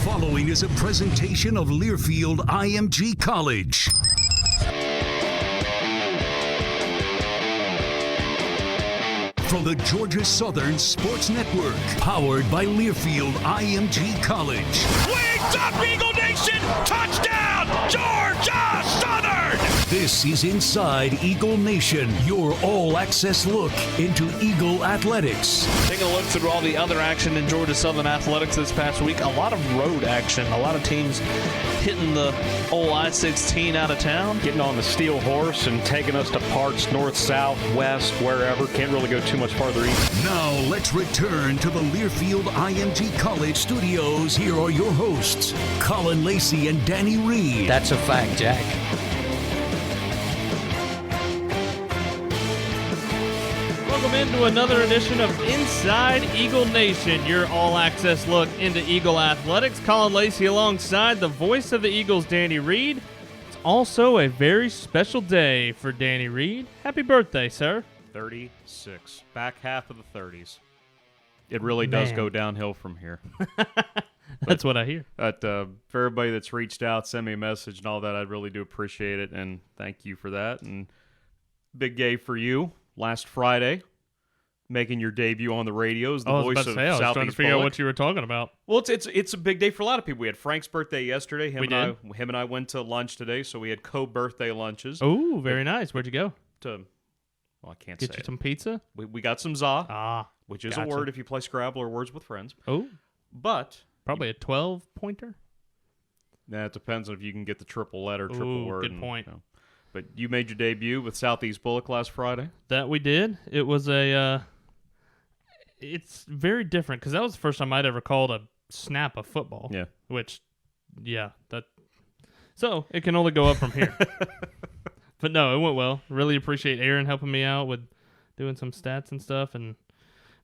following is a presentation of Learfield IMG College. From the Georgia Southern Sports Network, powered by Learfield IMG College. Wings up, Eagle Nation! Touchdown, Georgia Southern! This is Inside Eagle Nation, your all-access look into Eagle athletics. Taking a look through all the other action in Georgia Southern athletics this past week. A lot of road action. A lot of teams hitting the old I-16 out of town. Getting on the steel horse and taking us to parts north, south, west, wherever. Can't really go too much farther east. Now let's return to the Learfield IMG College studios. Here are your hosts, Colin Lacy and Danny Reed. That's a fact, Jack. Welcome into another edition of Inside Eagle Nation, your all-access look into Eagle athletics. Colin Lacy alongside the voice of the Eagles, Danny Reed. It's also a very special day for Danny Reed. Happy birthday, sir. 36. Back half of the 30s. It really does go downhill from here. That's what I hear. For everybody that's reached out, send me a message and all that, I really do appreciate it, and thank you for that. And big day for you. Last Friday, making your debut on the radio as the voice of Southeast I was trying to figure out what you were talking about. Well, it's a big day for a lot of people. We had Frank's birthday yesterday. Him and I went to lunch today, so we had co-birthday lunches. Oh, very nice. Where'd you go? I can't Get say you it. some pizza? We got some za, which is gotcha. a word if you play Scrabble or Words with Friends. Oh, but probably a 12-pointer. It depends on if you can get the triple letter, triple word. Good point. But you made your debut with Southeast Bullock last Friday. That we did. It was it's very different because that was the first time I'd ever called a snap of football. Yeah. So it can only go up from here. But no, it went well. Really appreciate Aaron helping me out with doing some stats and stuff. And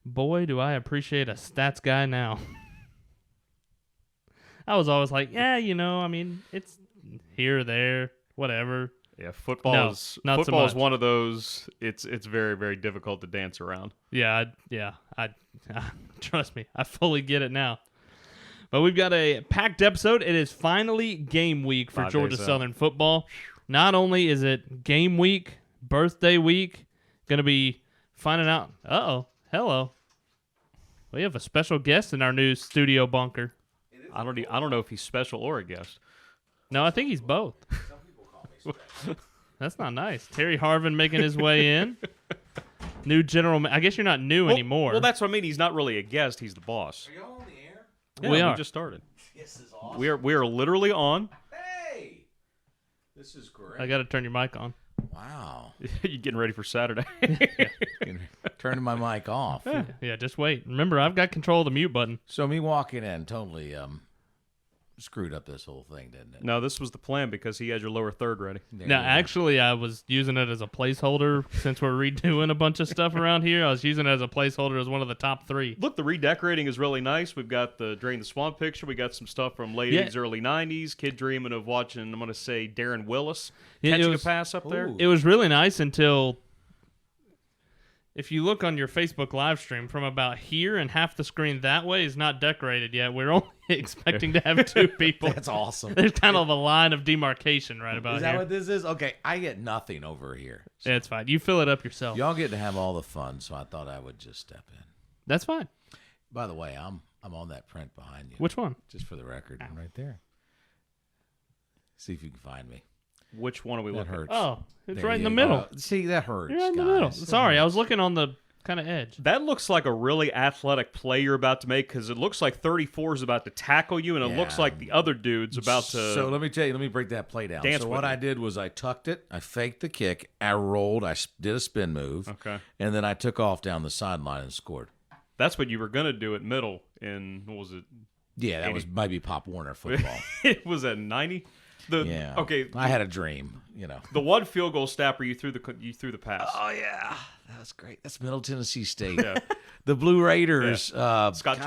boy, do I appreciate a stats guy now. I was always like, it's here or there, whatever. Yeah, football is one of those. It's very, very difficult to dance around. Yeah, trust me, I fully get it now. But we've got a packed episode. It is finally game week for Georgia Southern football. Not only is it game week, birthday week, going to be finding out. Hello. We have a special guest in our new studio bunker. I don't know if he's special or a guest. No, I think he's both. That's not nice. Terry Harvin making his way in. New general. I guess you're not new anymore. Well, that's what I mean. He's not really a guest. He's the boss. Are y'all on the air? Yeah, we are. We just started. This is awesome. We are literally on. Hey! This is great. I got to turn your mic on. Wow. You getting ready for Saturday? Turning my mic off. Yeah, just wait. Remember, I've got control of the mute button. So me walking in totally screwed up this whole thing, didn't it? No, this was the plan because he had your lower third ready. Actually, I was using it as a placeholder since we're redoing a bunch of stuff around here. I was using it as a placeholder as one of the top 3. Look, the redecorating is really nice. We've got the Drain the Swamp picture. We got some stuff from late 80s, early 90s. Kid dreaming of watching, I'm going to say, Darren Willis catching a pass up there. It was really nice until... If you look on your Facebook live stream, from about here and half the screen that way is not decorated yet. We're only expecting to have 2 people. That's awesome. There's kind of a line of demarcation right about here. Is that what this is? Okay, I get nothing over here. So yeah, it's fine. You fill it up yourself. y'all get to have all the fun, so I thought I would just step in. That's fine. By the way, I'm on that print behind you. Which one? Just for the record, right there. See if you can find me. Which one are we That looking at? hurts. Oh, it's There right in you the go. middle. See, that hurts. You're right in the guys. middle. That Sorry, I hurts. was looking on the kind of edge. That looks like a really athletic play you're about to make because it looks like 34 is about to tackle you, and it looks like the other dude's about to... So let me tell you, let me break that play down. Dance So with what it. I did was I tucked it, I faked the kick, I rolled, I did a spin move, Okay. and then I took off down the sideline and scored. That's what you were going to do at middle in, what was it? Yeah, that was maybe Pop Warner football. It was at 90? Yeah. Okay. I had a dream, The one field goal snapper, you threw the pass. Oh, yeah. That that's great. That's Middle Tennessee State. Yeah. The Blue Raiders. Scott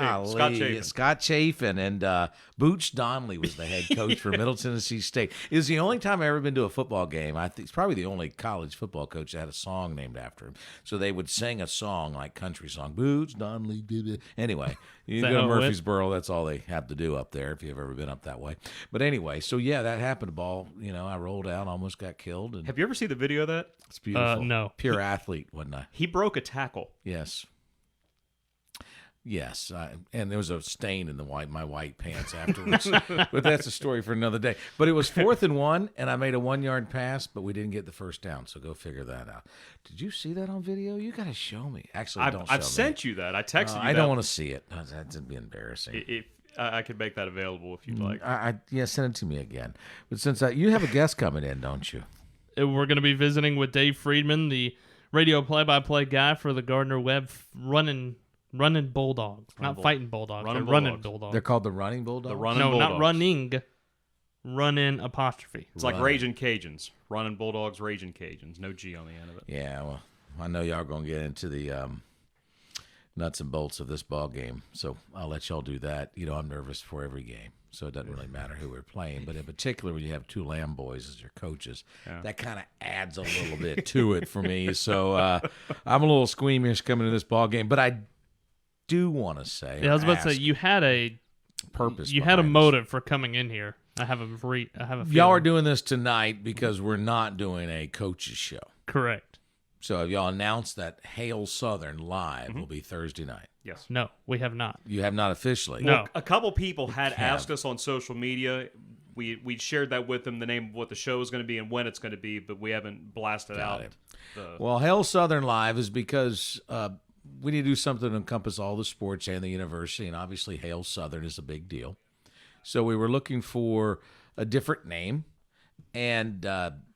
Chafin and Booch Donnelly was the head coach for Middle Tennessee State. It was the only time I've ever been to a football game. I think it's probably the only college football coach that had a song named after him. So they would sing a song like country song. Booch Donnelly. Anyway, you go to Murfreesboro. That's all they have to do up there if you've ever been up that way. But anyway, so yeah, that happened. Ball. I rolled out, almost got killed. And have you ever seen the video of that? It's beautiful. No. Pure athlete, wasn't I? He broke a tackle. Yes. Yes, and there was a stain in my white pants afterwards. But that's a story for another day. But it was 4th and 1, and I made a 1-yard pass, but we didn't get the first down. So go figure that out. Did you see that on video? You got to show me. Actually, don't show me. I've sent you that. I texted you. I don't want to see it. That'd be embarrassing. I could make that available if you'd like. Send it to me again. But since you have a guest coming in, don't you? We're going to be visiting with Dave Friedman, the radio play-by-play guy for the Gardner-Webb running Bulldogs. Not fighting Bulldogs. They're running Bulldogs. They're called the Running Bulldogs? No, not running. Running apostrophe. It's like Raging Cajuns. Running Bulldogs, Raging Cajuns. No G on the end of it. Yeah, well, I know y'all are going to get into the nuts and bolts of this ball game, so I'll let y'all do that. I'm nervous for every game, so it doesn't really matter who we're playing. But in particular, when you have 2 Lamb boys as your coaches, that kind of adds a little bit to it for me. So I'm a little squeamish coming to this ball game, but I do want to say, I was about to say, you had a purpose. You had a motive for coming in here. I have a feeling. Y'all are doing this tonight because we're not doing a coaches show. Correct. So y'all announced that Hail Southern Live will be Thursday night. Yes. No, we have not. You have not officially. No. Well, a couple people had asked us on social media. We shared that with them, the name of what the show is going to be and when it's going to be, but we haven't blasted out. Well, Hail Southern Live is because we need to do something to encompass all the sports and the university, and obviously Hail Southern is a big deal. So we were looking for a different name, and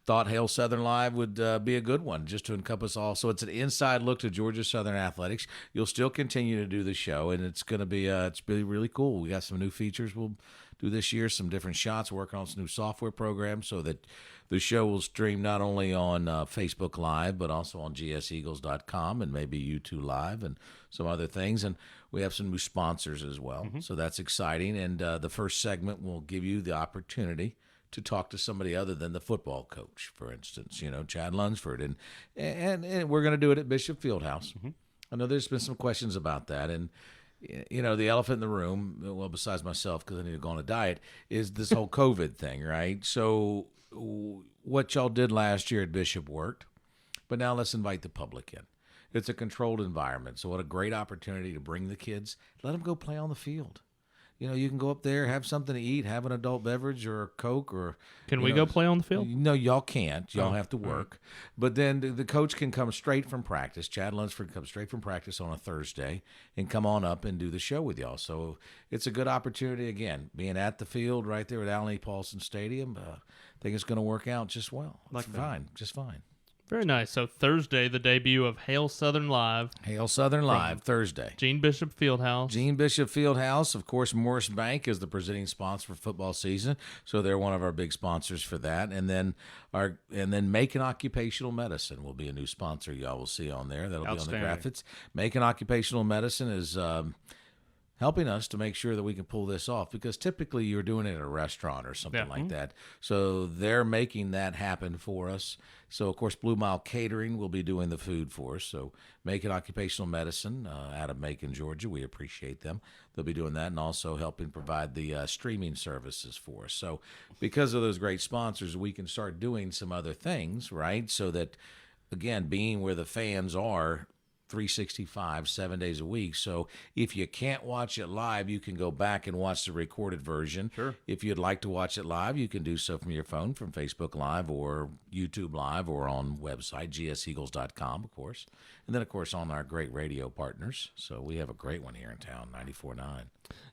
thought Hail Southern Live would be a good one just to encompass all. So it's an inside look to Georgia Southern athletics. You'll still continue to do the show, and it's going to be really cool. We got some new features we'll do this year, some different shots, working on some new software programs so that the show will stream not only on Facebook Live, but also on gseagles.com and maybe YouTube Live and some other things. And we have some new sponsors as well. So that's exciting. And the first segment will give you the opportunity to talk to somebody other than the football coach, for instance, Chad Lunsford. And we're going to do it at Bishop Fieldhouse. I know there's been some questions about that. And, the elephant in the room, well, besides myself, because I need to go on a diet, is this whole COVID thing, right? So what y'all did last year at Bishop worked, but now let's invite the public in. It's a controlled environment, so what a great opportunity to bring the kids. Let them go play on the field. You can go up there, have something to eat, have an adult beverage or a Coke or... Can we go play on the field? No, y'all can't. Y'all have to work. Right. But then the coach can come straight from practice. Chad Lunsford can come straight from practice on a Thursday and come on up and do the show with y'all. So it's a good opportunity, again, being at the field right there at Allen E. Paulson Stadium. I think it's going to work out just well. Just fine. Very nice. So Thursday, the debut of Hail Southern Live. Hail Southern Live, Thursday. Gene Bishop Fieldhouse. Of course, Morris Bank is the presenting sponsor for football season, so they're one of our big sponsors for that. And then Macon Occupational Medicine will be a new sponsor y'all will see on there. That'll be on the graphics. Macon Occupational Medicine is helping us to make sure that we can pull this off, because typically you're doing it at a restaurant or something like that. So they're making that happen for us. So, of course, Blue Mile Catering will be doing the food for us. So Macon Occupational Medicine out of Macon, Georgia, we appreciate them. They'll be doing that and also helping provide the streaming services for us. So because of those great sponsors, we can start doing some other things, right? So that, again, being where the fans are, 365, 7 days a week. So if you can't watch it live, you can go back and watch the recorded version. Sure. If you'd like to watch it live, you can do so from your phone, from Facebook Live or YouTube Live or on website, gseagles.com, of course. And then, of course, on our great radio partners. So we have a great one here in town, 94.9.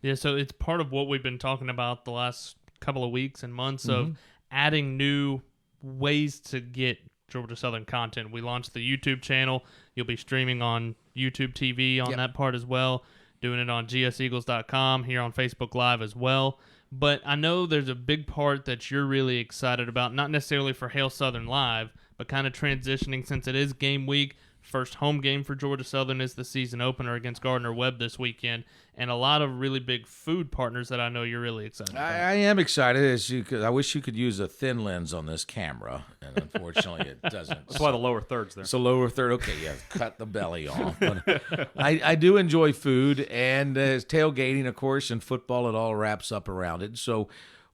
Yeah, so it's part of what we've been talking about the last couple of weeks and months of adding new ways to get Georgia Southern content. We launched the YouTube channel. You'll be streaming on YouTube TV on that part as well, doing it on gseagles.com, here on Facebook Live as well. But I know there's a big part that you're really excited about, not necessarily for Hail Southern Live, but kind of transitioning, since it is game week, First home game for Georgia Southern is the season opener against Gardner-Webb this weekend, and a lot of really big food partners that I know you're really excited about. I am excited. I wish you could use a thin lens on this camera, and unfortunately it doesn't. That's why the lower third's there. It's a lower third. Okay, yeah, cut the belly off. But I do enjoy food, and tailgating, of course, and football, it all wraps up around it. So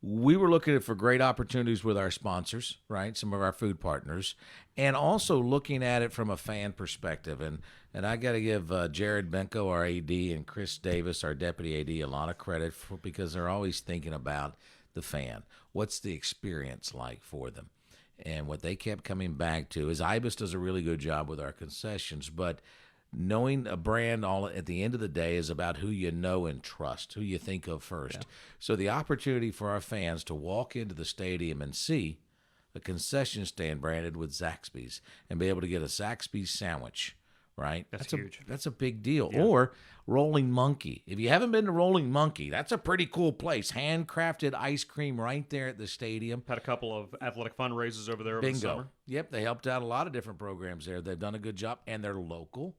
we were looking for great opportunities with our sponsors, right, some of our food partners, and also looking at it from a fan perspective. And I got to give Jared Benko, our AD, and Chris Davis, our deputy AD, a lot of credit because they're always thinking about the fan. What's the experience like for them? And what they kept coming back to is Ibis does a really good job with our concessions, but knowing a brand all at the end of the day is about who you know and trust, who you think of first. Yeah. So the opportunity for our fans to walk into the stadium and see a concession stand branded with Zaxby's and be able to get a Zaxby's sandwich, right? That's huge. That's a big deal. Yeah. Or Rolling Monkey. If you haven't been to Rolling Monkey, that's a pretty cool place. Handcrafted ice cream right there at the stadium. Had a couple of athletic fundraisers over there over the summer. Yep, they helped out a lot of different programs there. They've done a good job, and they're local.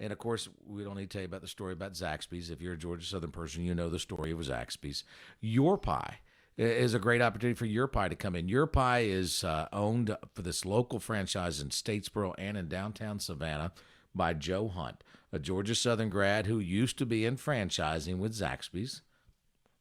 And, of course, we don't need to tell you about the story about Zaxby's. If you're a Georgia Southern person, you know the story of Zaxby's. Your Pie is a great opportunity for Your Pie to come in. Your Pie is owned for this local franchise in Statesboro and in downtown Savannah by Joe Hunt, a Georgia Southern grad who used to be in franchising with Zaxby's.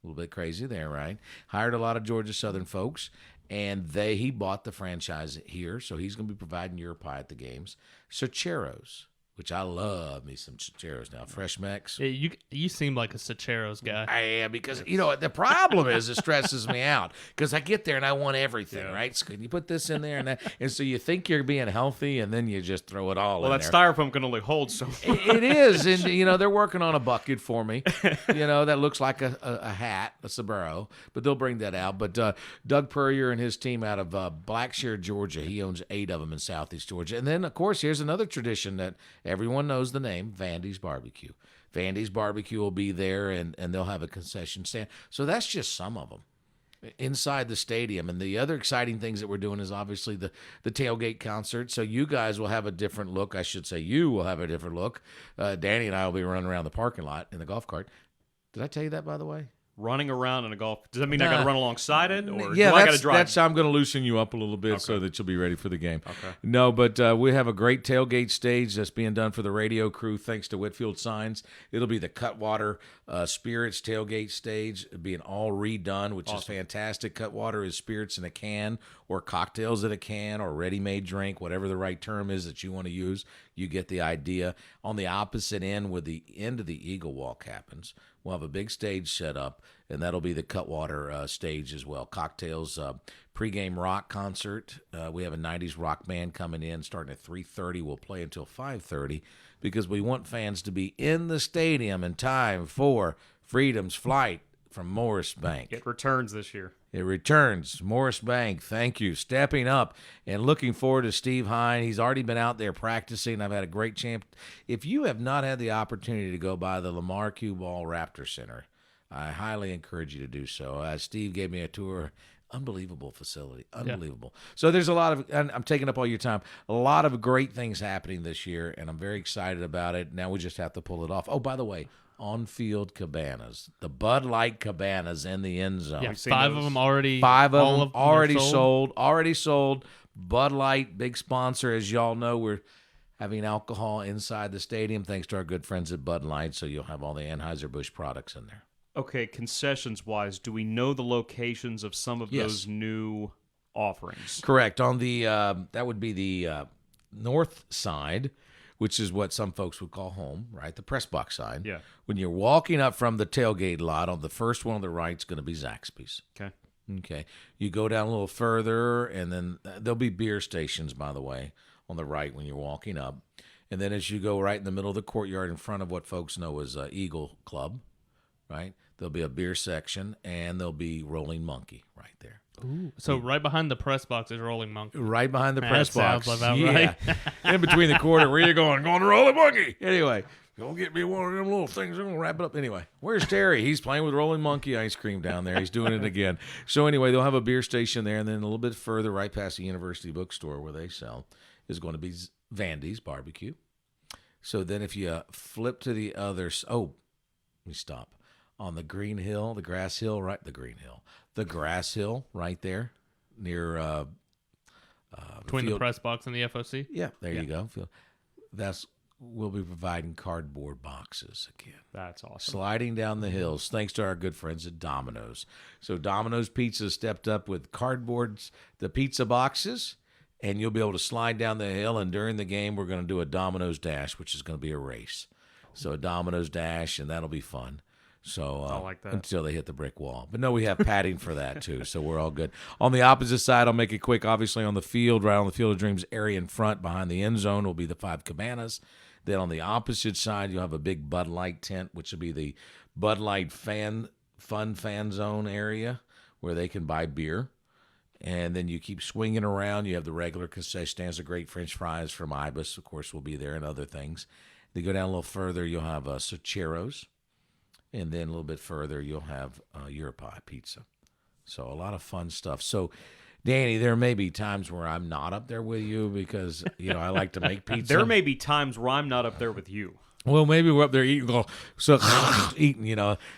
A little bit crazy there, right? Hired a lot of Georgia Southern folks, and he bought the franchise here, so he's going to be providing Your Pie at the games. Socheros, which I love me some Socheros now. Fresh Mex. Yeah, you seem like a Socheros guy. I am, because, the problem is it stresses me out because I get there and I want everything, right? So can you put this in there and that? And so you think you're being healthy and then you just throw it all in there. Well, that styrofoam can only hold so much. It is. And, they're working on a bucket for me, that looks like a hat, a sombrero, but they'll bring that out. But Doug Purrier and his team out of Blackshear, Georgia, he owns 8 of them in Southeast Georgia. And then, of course, here's another tradition that everyone knows the name, Vandy's Barbecue. Vandy's Barbecue will be there, and they'll have a concession stand. So that's just some of them inside the stadium. And the other exciting things that we're doing is obviously the tailgate concert. So you guys will have a different look. I should say you will have a different look. Danny and I will be running around the parking lot in the golf cart. Did I tell you that, by the way? Running around in a golf. Does that mean I got to run alongside it, or yeah, do I got to drive? I'm going to loosen you up a little bit so that you'll be ready for the game. Okay. No, but we have a great tailgate stage that's being done for the radio crew, thanks to Whitfield Signs. It'll be the Cutwater Spirits tailgate stage, being all redone, which is fantastic. Cutwater is spirits in a can, or cocktails in a can, or ready-made drink, whatever the right term is that you want to use. You get the idea. On the opposite end, where the end of the Eagle Walk happens, we'll have a big stage set up, and that'll be the Cutwater stage as well. Cocktails, pregame rock concert. We have a 90s rock band coming in starting at 3:30. We'll play until 5:30 because we want fans to be in the stadium in time for Freedom's flight from Morris Bank. It returns this year. It returns. Morris Bank, thank you. Stepping up and looking forward to Steve Hine. He's already been out there practicing. I've had a great champ. If you have not had the opportunity to go by the Lamar Q Ball Raptor Center, I highly encourage you to do so. Steve gave me a tour. Unbelievable facility. Unbelievable. Yeah. So there's a lot of, and I'm taking up all your time, a lot of great things happening this year, and I'm very excited about it. Now we just have to pull it off. Oh, by the way, on-field cabanas, the Bud Light cabanas in the end zone. Yeah, 5 of them already. 5 of them already sold. Already sold. Bud Light, big sponsor. As y'all know, we're having alcohol inside the stadium thanks to our good friends at Bud Light, so you'll have all the Anheuser-Busch products in there. Okay, concessions-wise, do we know the locations of some of those new offerings? Correct. On the that would be the north side, which is what some folks would call home, right? The press box side. Yeah. When you're walking up from the tailgate lot, on the first one on the right is going to be Zaxby's. Okay. You go down a little further, and then there'll be beer stations, by the way, on the right when you're walking up. And then as you go right in the middle of the courtyard in front of what folks know as Eagle Club, right? There'll be a beer section, and there'll be Rolling Monkey right there. Ooh. So right behind the press box is Rolling Monkey. Right behind the press box. Sounds about right. In between the quarter, where you going? Going to Rolling Monkey. Anyway, go get me one of them little things. I'm going to wrap it up. Anyway, where's Terry? He's playing with Rolling Monkey ice cream down there. He's doing it again. So anyway, they'll have a beer station there, and then a little bit further, right past the University Bookstore where they sell, is going to be Vandy's Barbecue. So then if you flip to the other, let me stop. On the green hill, the grass hill, right? The green hill. The grass hill right there near between the press box and the FOC. Yeah, there you go. We'll be providing cardboard boxes again. That's awesome. Sliding down the hills, thanks to our good friends at Domino's. So Domino's Pizza stepped up with cardboards, the pizza boxes, and you'll be able to slide down the hill. And during the game, we're going to do a Domino's Dash, which is going to be a race. So a Domino's Dash, and that'll be fun. So I like that. Until they hit the brick wall. But no, we have padding for that too, so we're all good. On the opposite side, I'll make it quick. Obviously on the field, right on the Field of Dreams area in front behind the end zone will be the 5 Cabanas. Then on the opposite side, you'll have a big Bud Light tent, which will be the Bud Light fun fan zone area where they can buy beer. And then you keep swinging around. You have the regular concession stands, the great French fries from Ibis, of course, will be there, and other things. Then you go down a little further, you'll have Socheros. And then a little bit further, you'll have Europi pizza. So a lot of fun stuff. So, Danny, there may be times where I'm not up there with you because, I like to make pizza. There may be times where I'm not up there with you. Well, maybe we're up there eating,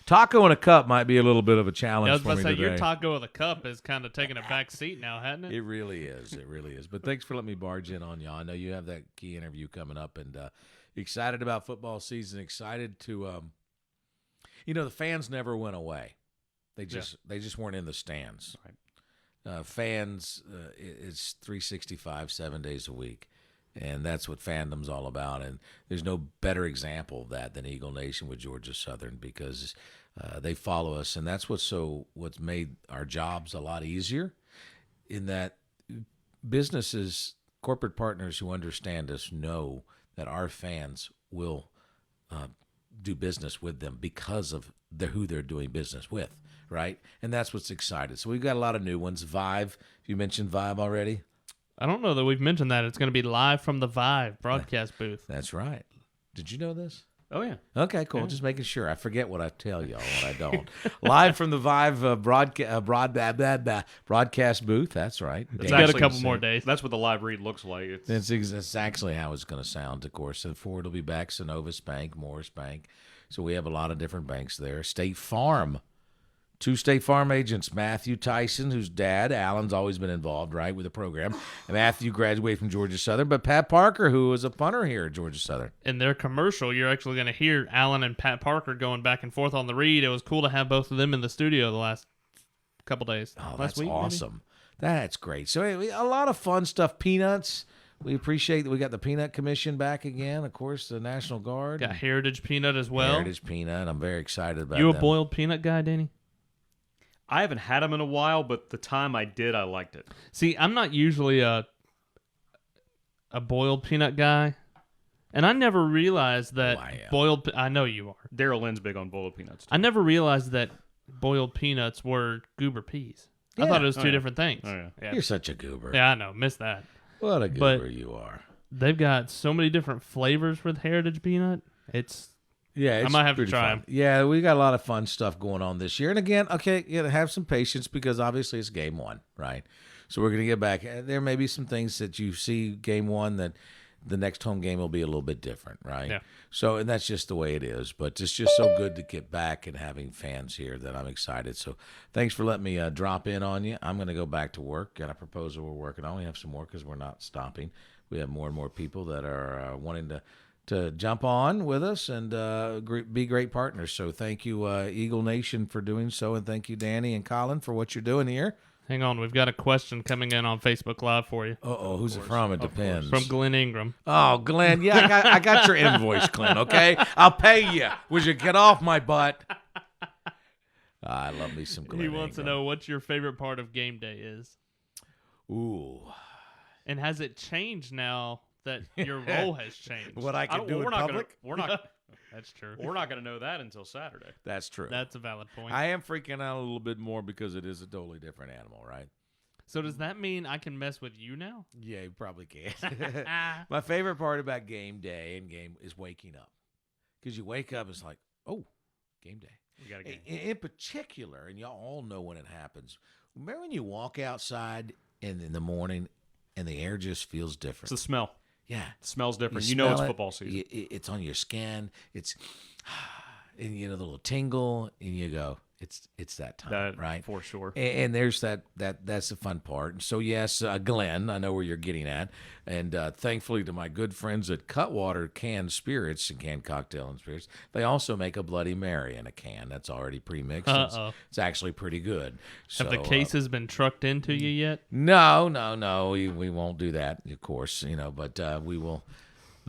taco in a cup might be a little bit of a challenge I was for about me to say, today. your taco of the cup is kind of taking a back seat now, hasn't it? It really is. It really is. But thanks for letting me barge in on you. I know you have that key interview coming up, and excited about football season, excited to the fans never went away. They just weren't in the stands. Right. Fans, it's 365, 7 days a week, and that's what fandom's all about. And there's no better example of that than Eagle Nation with Georgia Southern because they follow us, and that's what's made our jobs a lot easier. In that businesses, corporate partners who understand us know that our fans will do business with them because of who they're doing business with, right? And that's what's exciting. So we've got a lot of new ones. Vive, you mentioned Vive already? I don't know that we've mentioned that. It's going to be live from the Vive broadcast booth. That's right. Did you know this? Oh, yeah. Okay, cool. Yeah. Just making sure. I forget what I tell y'all, what I don't. Live from the Vive broadcast booth. That's right. It's got a couple more days. That's what the live read looks like. That's actually how it's going to sound, of course. And Ford will be back, Synovus Bank, Morris Bank. So we have a lot of different banks there. State Farm. 2 State Farm agents, Matthew Tyson, whose dad, Alan's always been involved, right, with the program. And Matthew graduated from Georgia Southern, but Pat Parker, who was a punter here at Georgia Southern. In their commercial, you're actually going to hear Alan and Pat Parker going back and forth on the read. It was cool to have both of them in the studio the last couple days. Oh, last that's week, awesome. Maybe? That's great. So anyway, a lot of fun stuff. Peanuts. We appreciate that we got the Peanut Commission back again. Of course, the National Guard. Got Heritage Peanut as well. Heritage Peanut. I'm very excited about You a them. boiled peanut guy, Danny? I haven't had them in a while, but the time I did, I liked it. See, I'm not usually a boiled peanut guy, and I never realized that boiled. I know you are. Daryl Lynn's big on boiled peanuts, too. I never realized that boiled peanuts were goober peas. I thought it was two different things. Oh, yeah. You're such a goober. Yeah, I know. Missed that. What a goober you are. They've got so many different flavors with Heritage Peanut. I might have to try them. Yeah, we got a lot of fun stuff going on this year. And again, have some patience because obviously it's game one, right? So we're going to get back. There may be some things that you see game one that the next home game will be a little bit different, right? Yeah. So, and that's just the way it is. But it's just so good to get back and having fans here that I'm excited. So thanks for letting me drop in on you. I'm going to go back to work. Got a proposal we're working on. We have some more because we're not stopping. We have more and more people that are wanting to jump on with us and be great partners. So thank you, Eagle Nation, for doing so. And thank you, Danny and Colin, for what you're doing here. Hang on. We've got a question coming in on Facebook Live for you. Uh-oh. Who's it from? It depends. From Glenn Ingram. Oh, Glenn. Yeah, I got your invoice, Glenn, okay? I'll pay you. Would you get off my butt? I love me some Glenn He wants Ingram. to know what your favorite part of game day is. Ooh. And has it changed now that your role has changed? What I can do in public? We're not. That's true. We're not going to know that until Saturday. That's true. That's a valid point. I am freaking out a little bit more because it is a totally different animal, right? So does that mean I can mess with you now? Yeah, you probably can. My favorite part about game day and game is waking up. Because you wake up, it's like, oh, game day. We got a game. In particular, and y'all all know when it happens, remember when you walk outside in the morning and the air just feels different? It's the smell. Yeah. It smells different. You You know it's smell it, football season. It's on your skin. It's, and you know, the little tingle, and you go, it's that time, That, right? for sure. And there's that's the fun part. And so yes, Glenn, I know where you're getting at, and thankfully to my good friends at Cutwater Canned Spirits and Canned Cocktail and Spirits, they also make a Bloody Mary in a can that's already pre-mixed. It's actually pretty good. Have the cases been trucked into you yet? No, we won't do that, of course, but we will.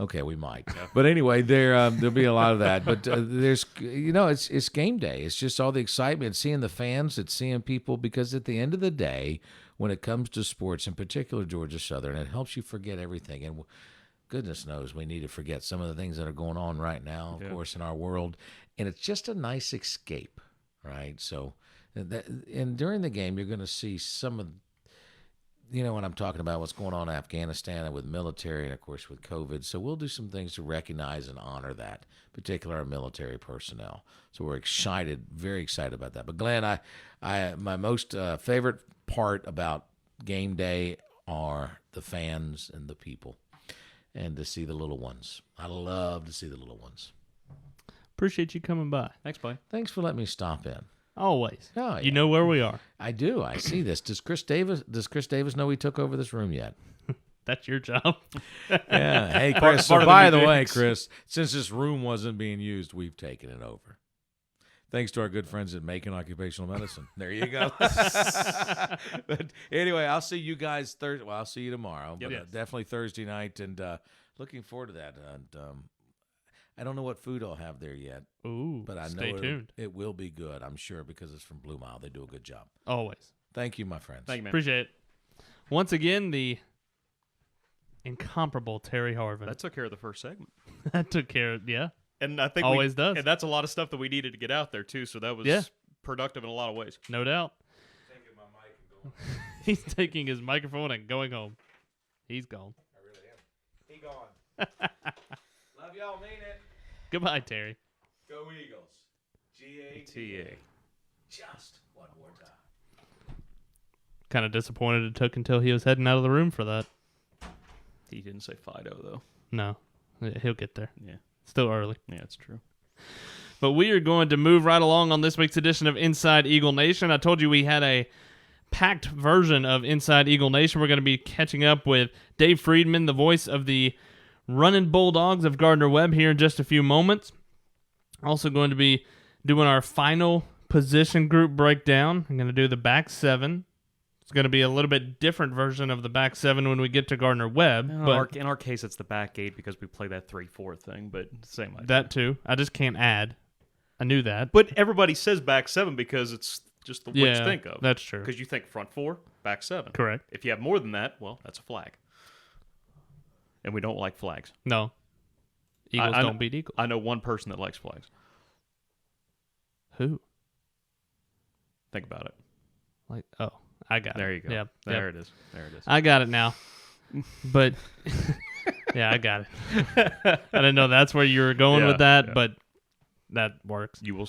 Okay, we might. But anyway, there'll be a lot of that. But there's, it's game day. It's just all the excitement. It's seeing the fans. It's seeing people. Because at the end of the day, when it comes to sports, in particular Georgia Southern, it helps you forget everything. And goodness knows we need to forget some of the things that are going on right now, of course, in our world. And it's just a nice escape, right? So, and during the game, you're going to see some of when I'm talking about what's going on in Afghanistan and with military and, of course, with COVID. So we'll do some things to recognize and honor that, particularly our military personnel. So we're excited, very excited about that. But, Glenn, my most favorite part about game day are the fans and the people and to see the little ones. I love to see the little ones. Appreciate you coming by. Thanks, Blake. Thanks for letting me stop in. Always. Oh, yeah. You know where we are. I do. I see this. Does Chris Davis know he took over this room yet? That's your job. Yeah. Hey, Chris. Part of by the the way, mix. Chris, since this room wasn't being used, we've taken it over. Thanks to our good friends at Macon Occupational Medicine. There you go. But anyway, I'll see you guys Thursday. Well, I'll see you tomorrow. But Yes. definitely Thursday night, and looking forward to that. And I don't know what food I'll have there yet. Ooh, But I stay know tuned. it will be good, I'm sure, because it's from Blue Mile. They do a good job. Always. Thank you, my friends. Thank you, man. Appreciate it. Once again, the incomparable Terry Harvin. That took care of the first segment. That took care of, yeah. And I think Always does. And that's a lot of stuff that we needed to get out there, too. So that was productive in a lot of ways. No doubt. He's taking his microphone and going home. He's gone. I really am. He gone. Love y'all, mean it. Goodbye, Terry. Go Eagles. TA. Just one more time. Kind of disappointed it took until he was heading out of the room for that. He didn't say Fido, though. No, he'll get there. Yeah. Still early. Yeah, it's true. But we are going to move right along on this week's edition of Inside Eagle Nation. I told you we had a packed version of Inside Eagle Nation. We're going to be catching up with Dave Friedman, the voice of the Running Bulldogs of Gardner-Webb, here in just a few moments. Also going to be doing our final position group breakdown. I'm going to do the back seven. It's going to be a little bit different version of the back seven when we get to Gardner-Webb. But In our case, it's the back eight because we play that 3-4 thing, but same idea. that too. I just can't add. I knew that. But everybody says back seven because it's just the what you think of. That's true. Because you think front four, back seven. Correct. If you have more than that, well, that's a flag. And we don't like flags. No. Eagles I don't beat Eagles. I know one person that likes flags. Who? Think about it. Like, oh, I got it. There you go. Yep. There it is. There it is. I got it now. But, yeah, I got it. I didn't know that's where you were going with that, but that works. You will.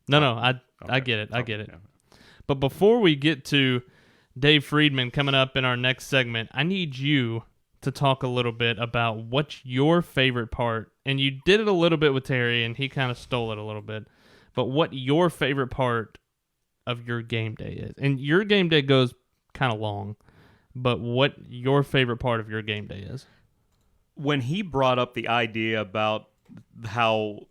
No, I get it. I get it. Yeah. But before we get to Dave Friedman coming up in our next segment, I need you to talk a little bit about what's your favorite part. And you did it a little bit with Terry, and he kind of stole it a little bit. But what your favorite part of your game day is. And your game day goes kind of long, but what your favorite part of your game day is. When he brought up the idea about how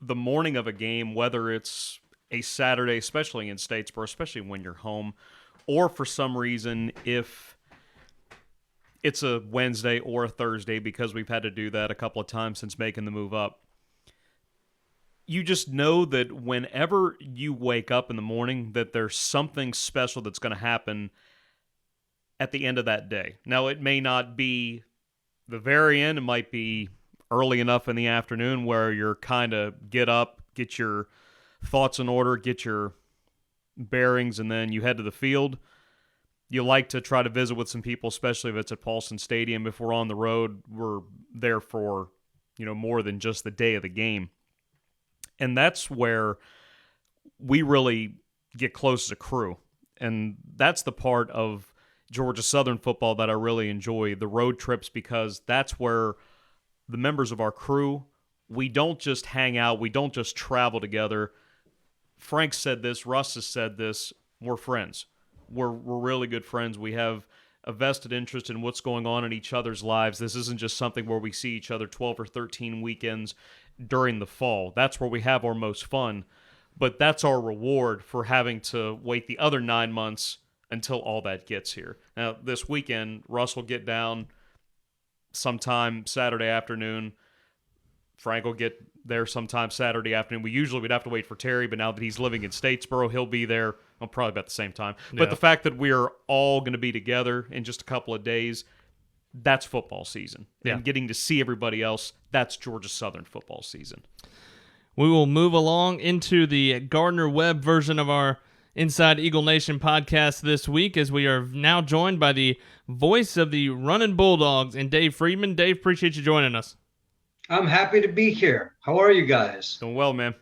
the morning of a game, whether it's a Saturday, especially in Statesboro, especially when you're home, or for some reason if it's a Wednesday or a Thursday, because we've had to do that a couple of times since making the move up, you just know that whenever you wake up in the morning that there's something special that's going to happen at the end of that day. Now, it may not be the very end. It might be early enough in the afternoon where you're kind of get up, get your thoughts in order, get your bearings, and then you head to the field. You like to try to visit with some people, especially if it's at Paulson Stadium. If we're on the road, we're there for, more than just the day of the game. And that's where we really get close as a crew. And that's the part of Georgia Southern football that I really enjoy, the road trips, because that's where the members of our crew, we don't just hang out, we don't just travel together. Frank said this, Russ has said this, we're friends. We're really good friends. We have a vested interest in what's going on in each other's lives. This isn't just something where we see each other 12 or 13 weekends during the fall. That's where we have our most fun. But that's our reward for having to wait the other 9 months until all that gets here. Now, this weekend, Russ will get down sometime Saturday afternoon. Frank will get there sometime Saturday afternoon. We'd have to wait for Terry, but now that he's living in Statesboro, he'll be there probably about the same time. But the fact that we are all going to be together in just a couple of days, that's football season. Yeah. And getting to see everybody else, that's Georgia Southern football season. We will move along into the Gardner-Webb version of our Inside Eagle Nation podcast this week, as we are now joined by the voice of the Running Bulldogs and Dave Friedman. Dave, appreciate you joining us. I'm happy to be here. How are you guys? Doing well, man.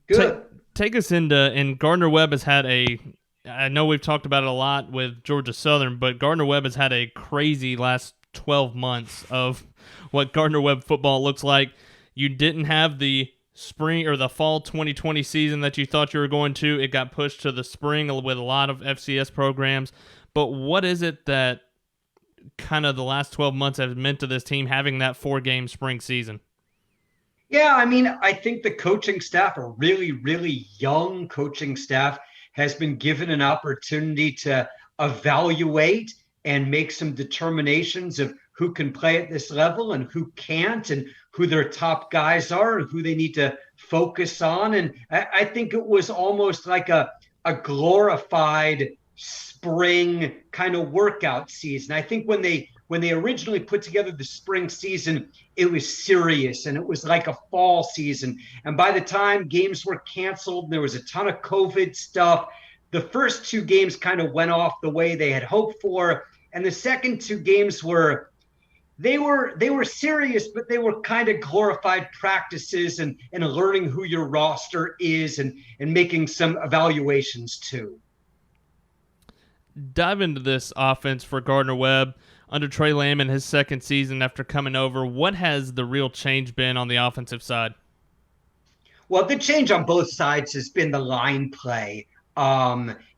Good. Take us and Gardner-Webb has had I know we've talked about it a lot with Georgia Southern, but Gardner-Webb has had a crazy last 12 months of what Gardner-Webb football looks like. You didn't have the spring or the fall 2020 season that you thought you were going to. It got pushed to the spring with a lot of FCS programs. But what is it that kind of the last 12 months have meant to this team having that 4-game spring season? Yeah, I mean, I think the coaching staff, a really, really young coaching staff, has been given an opportunity to evaluate and make some determinations of who can play at this level and who can't, and who their top guys are and who they need to focus on. And I think it was almost like a glorified spring kind of workout season. I think when they originally put together the spring season, it was serious and it was like a fall season. And by the time games were canceled, there was a ton of COVID stuff. The first 2 games kind of went off the way they had hoped for. And the second 2 games were serious, but they were kind of glorified practices and learning who your roster is and making some evaluations too. Dive into this offense for Gardner-Webb under Trey Allen in his second season after coming over. What has the real change been on the offensive side? Well, the change on both sides has been the line play.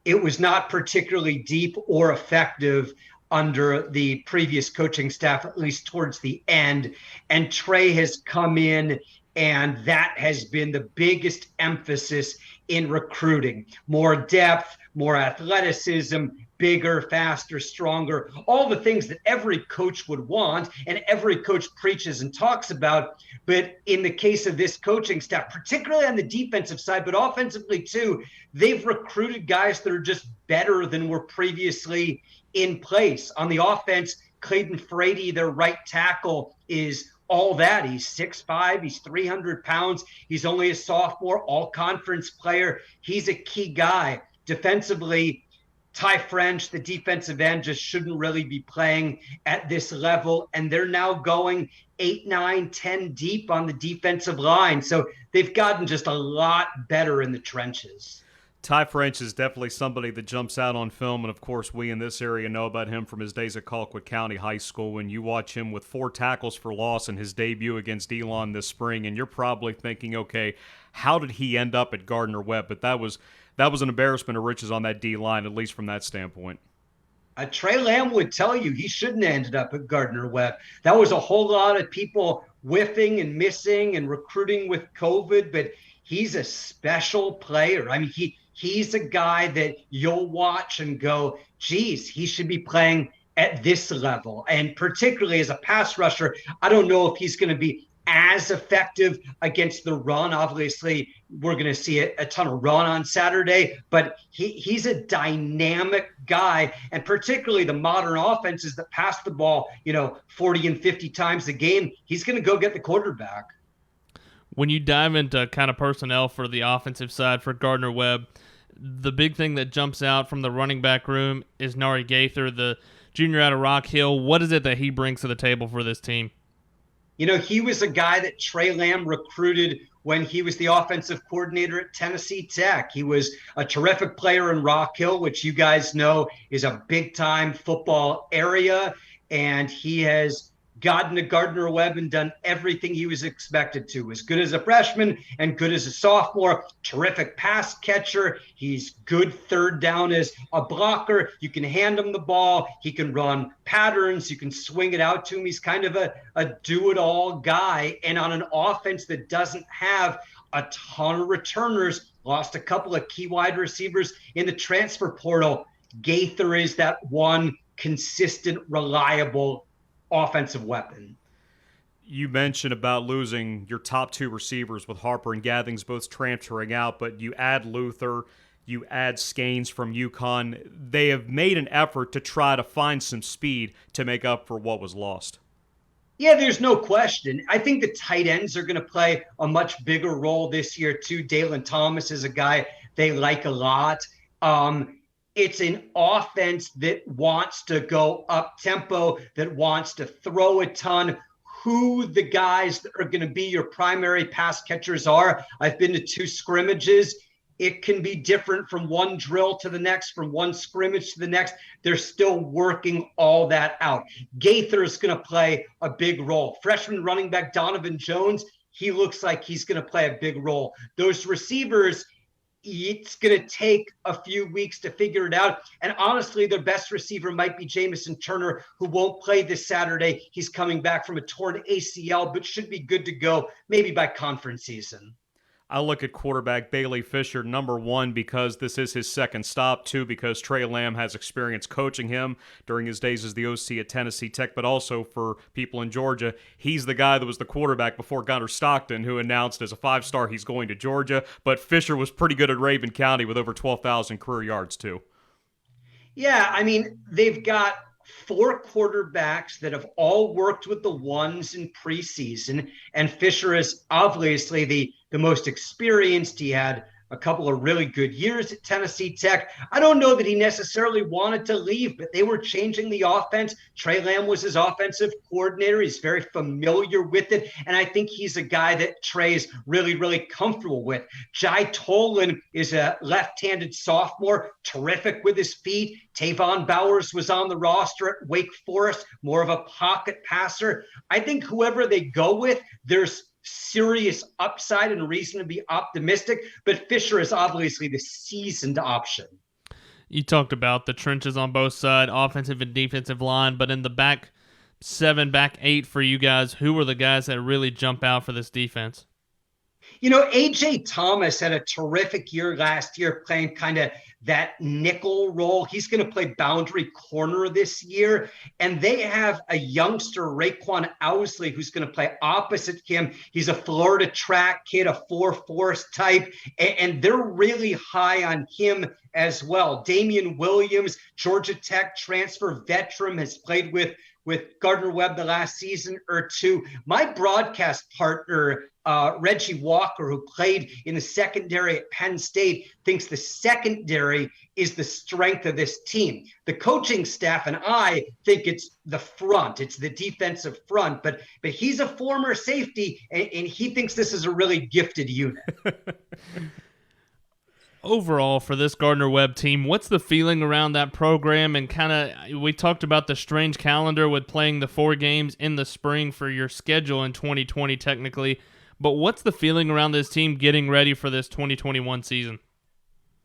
It was not particularly deep or effective under the previous coaching staff, at least towards the end. And Trey has come in, and that has been the biggest emphasis in recruiting. More depth, more athleticism, bigger, faster, stronger, all the things that every coach would want and every coach preaches and talks about. But in the case of this coaching staff, particularly on the defensive side, but offensively too, they've recruited guys that are just better than were previously in place. On the offense, Clayton Frady, their right tackle, is all that. He's 6'5", he's 300 pounds. He's only a sophomore, all-conference player. He's a key guy. Defensively, Ty French, the defensive end, just shouldn't really be playing at this level. And they're now going 8, 9, 10 deep on the defensive line. So they've gotten just a lot better in the trenches. Ty French is definitely somebody that jumps out on film, and of course we in this area know about him from his days at Colquitt County High School. When you watch him with 4 tackles for loss in his debut against Elon this spring, and you're probably thinking, okay, how did he end up at Gardner-Webb? But that was an embarrassment of riches on that D-line, at least from that standpoint. Trey Lamb would tell you he shouldn't have ended up at Gardner-Webb. That was a whole lot of people whiffing and missing and recruiting with COVID, but he's a special player. I mean, he's a guy that you'll watch and go, geez, he should be playing at this level. And particularly as a pass rusher, I don't know if he's going to be as effective against the run. Obviously, we're going to see a ton of run on Saturday, but he's a dynamic guy. And particularly the modern offenses that pass the ball, 40 and 50 times a game, he's going to go get the quarterback. When you dive into kind of personnel for the offensive side for Gardner-Webb, the big thing that jumps out from the running back room is Nori Gaither, the junior out of Rock Hill. What is it that he brings to the table for this team? He was a guy that Trey Lamb recruited when he was the offensive coordinator at Tennessee Tech. He was a terrific player in Rock Hill, which you guys know is a big-time football area, and he has gotten to Gardner-Webb and done everything he was expected to. As good as a freshman and good as a sophomore, terrific pass catcher. He's good third down as a blocker. You can hand him the ball. He can run patterns. You can swing it out to him. He's kind of a do-it-all guy. And on an offense that doesn't have a ton of returners, lost a couple of key wide receivers in the transfer portal, Gaither is that one consistent, reliable offensive weapon. You mentioned about losing your top two receivers with Harper and Gathings both transferring out, but you add Luther, you add Skanes from UConn. They have made an effort to try to find some speed to make up for what was lost. Yeah, there's no question. I think the tight ends are going to play a much bigger role this year too. Dalen Thomas is a guy they like a lot. It's an offense that wants to go up tempo, that wants to throw a ton. Who the guys that are going to be your primary pass catchers are. I've been to 2 scrimmages. It can be different from one drill to the next, from one scrimmage to the next. They're still working all that out. Gaither is going to play a big role. Freshman running back Donovan Jones, he looks like he's going to play a big role. Those receivers, it's going to take a few weeks to figure it out. And honestly, their best receiver might be Jamison Turner, who won't play this Saturday. He's coming back from a torn ACL, but should be good to go maybe by conference season. I look at quarterback Bayley Fisher, number 1, because this is his second stop, 2, because Trey Lamb has experience coaching him during his days as the OC at Tennessee Tech, but also for people in Georgia, he's the guy that was the quarterback before Gunnar Stockton, who announced as a 5-star he's going to Georgia, but Fisher was pretty good at Raven County with over 12,000 career yards, too. Yeah, I mean, they've got 4 quarterbacks that have all worked with the ones in preseason, and Fisher is obviously the most experienced. He had a couple of really good years at Tennessee Tech. I don't know that he necessarily wanted to leave, but they were changing the offense. Trey Lamb was his offensive coordinator. He's very familiar with it, and I think he's a guy that Trey's really, really comfortable with. Jai Tolan is a left-handed sophomore, terrific with his feet. Tavon Bowers was on the roster at Wake Forest, more of a pocket passer. I think whoever they go with, there's serious upside and reason to be optimistic, but Fisher is obviously the seasoned option. You talked about the trenches on both sides, offensive and defensive line, but in the back 7, back 8 for you guys, who were the guys that really jump out for this defense? You know, A.J. Thomas had a terrific year last year playing kind of that nickel role. He's going to play boundary corner this year. And they have a youngster, Raekwon Owsley, who's going to play opposite him. He's a Florida track kid, a 4-4 type, and they're really high on him as well. Damien Williams, Georgia Tech transfer veteran, has played with Gardner-Webb the last season or 2. My broadcast partner, Reggie Walker, who played in the secondary at Penn State, thinks the secondary is the strength of this team. The coaching staff and I think it's the front. It's the defensive front. But he's a former safety, and he thinks this is a really gifted unit. Overall, for this Gardner-Webb team, what's the feeling around that program? And kind of, we talked about the strange calendar with playing the 4 games in the spring for your schedule in 2020 technically, but what's the feeling around this team getting ready for this 2021 season?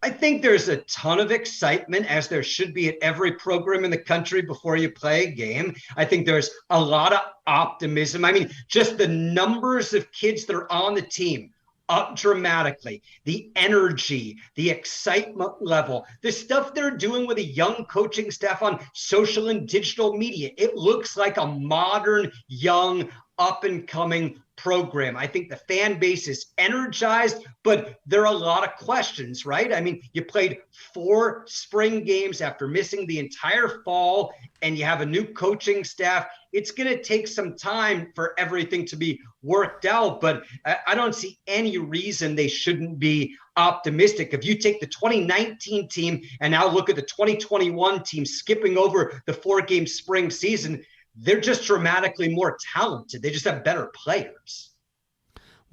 I think there's a ton of excitement, as there should be at every program in the country before you play a game. I think there's a lot of optimism. I mean, just the numbers of kids that are on the team up dramatically, the energy, the excitement level, the stuff they're doing with a young coaching staff on social and digital media. It looks like a modern, young, up-and-coming program. I think the fan base is energized, but there are a lot of questions, right? I mean, you played 4 spring games after missing the entire fall, and you have a new coaching staff. It's going to take some time for everything to be worked out, but I don't see any reason they shouldn't be optimistic. If you take the 2019 team and now look at the 2021 team, skipping over the 4-game spring season, they're just dramatically more talented. They just have better players.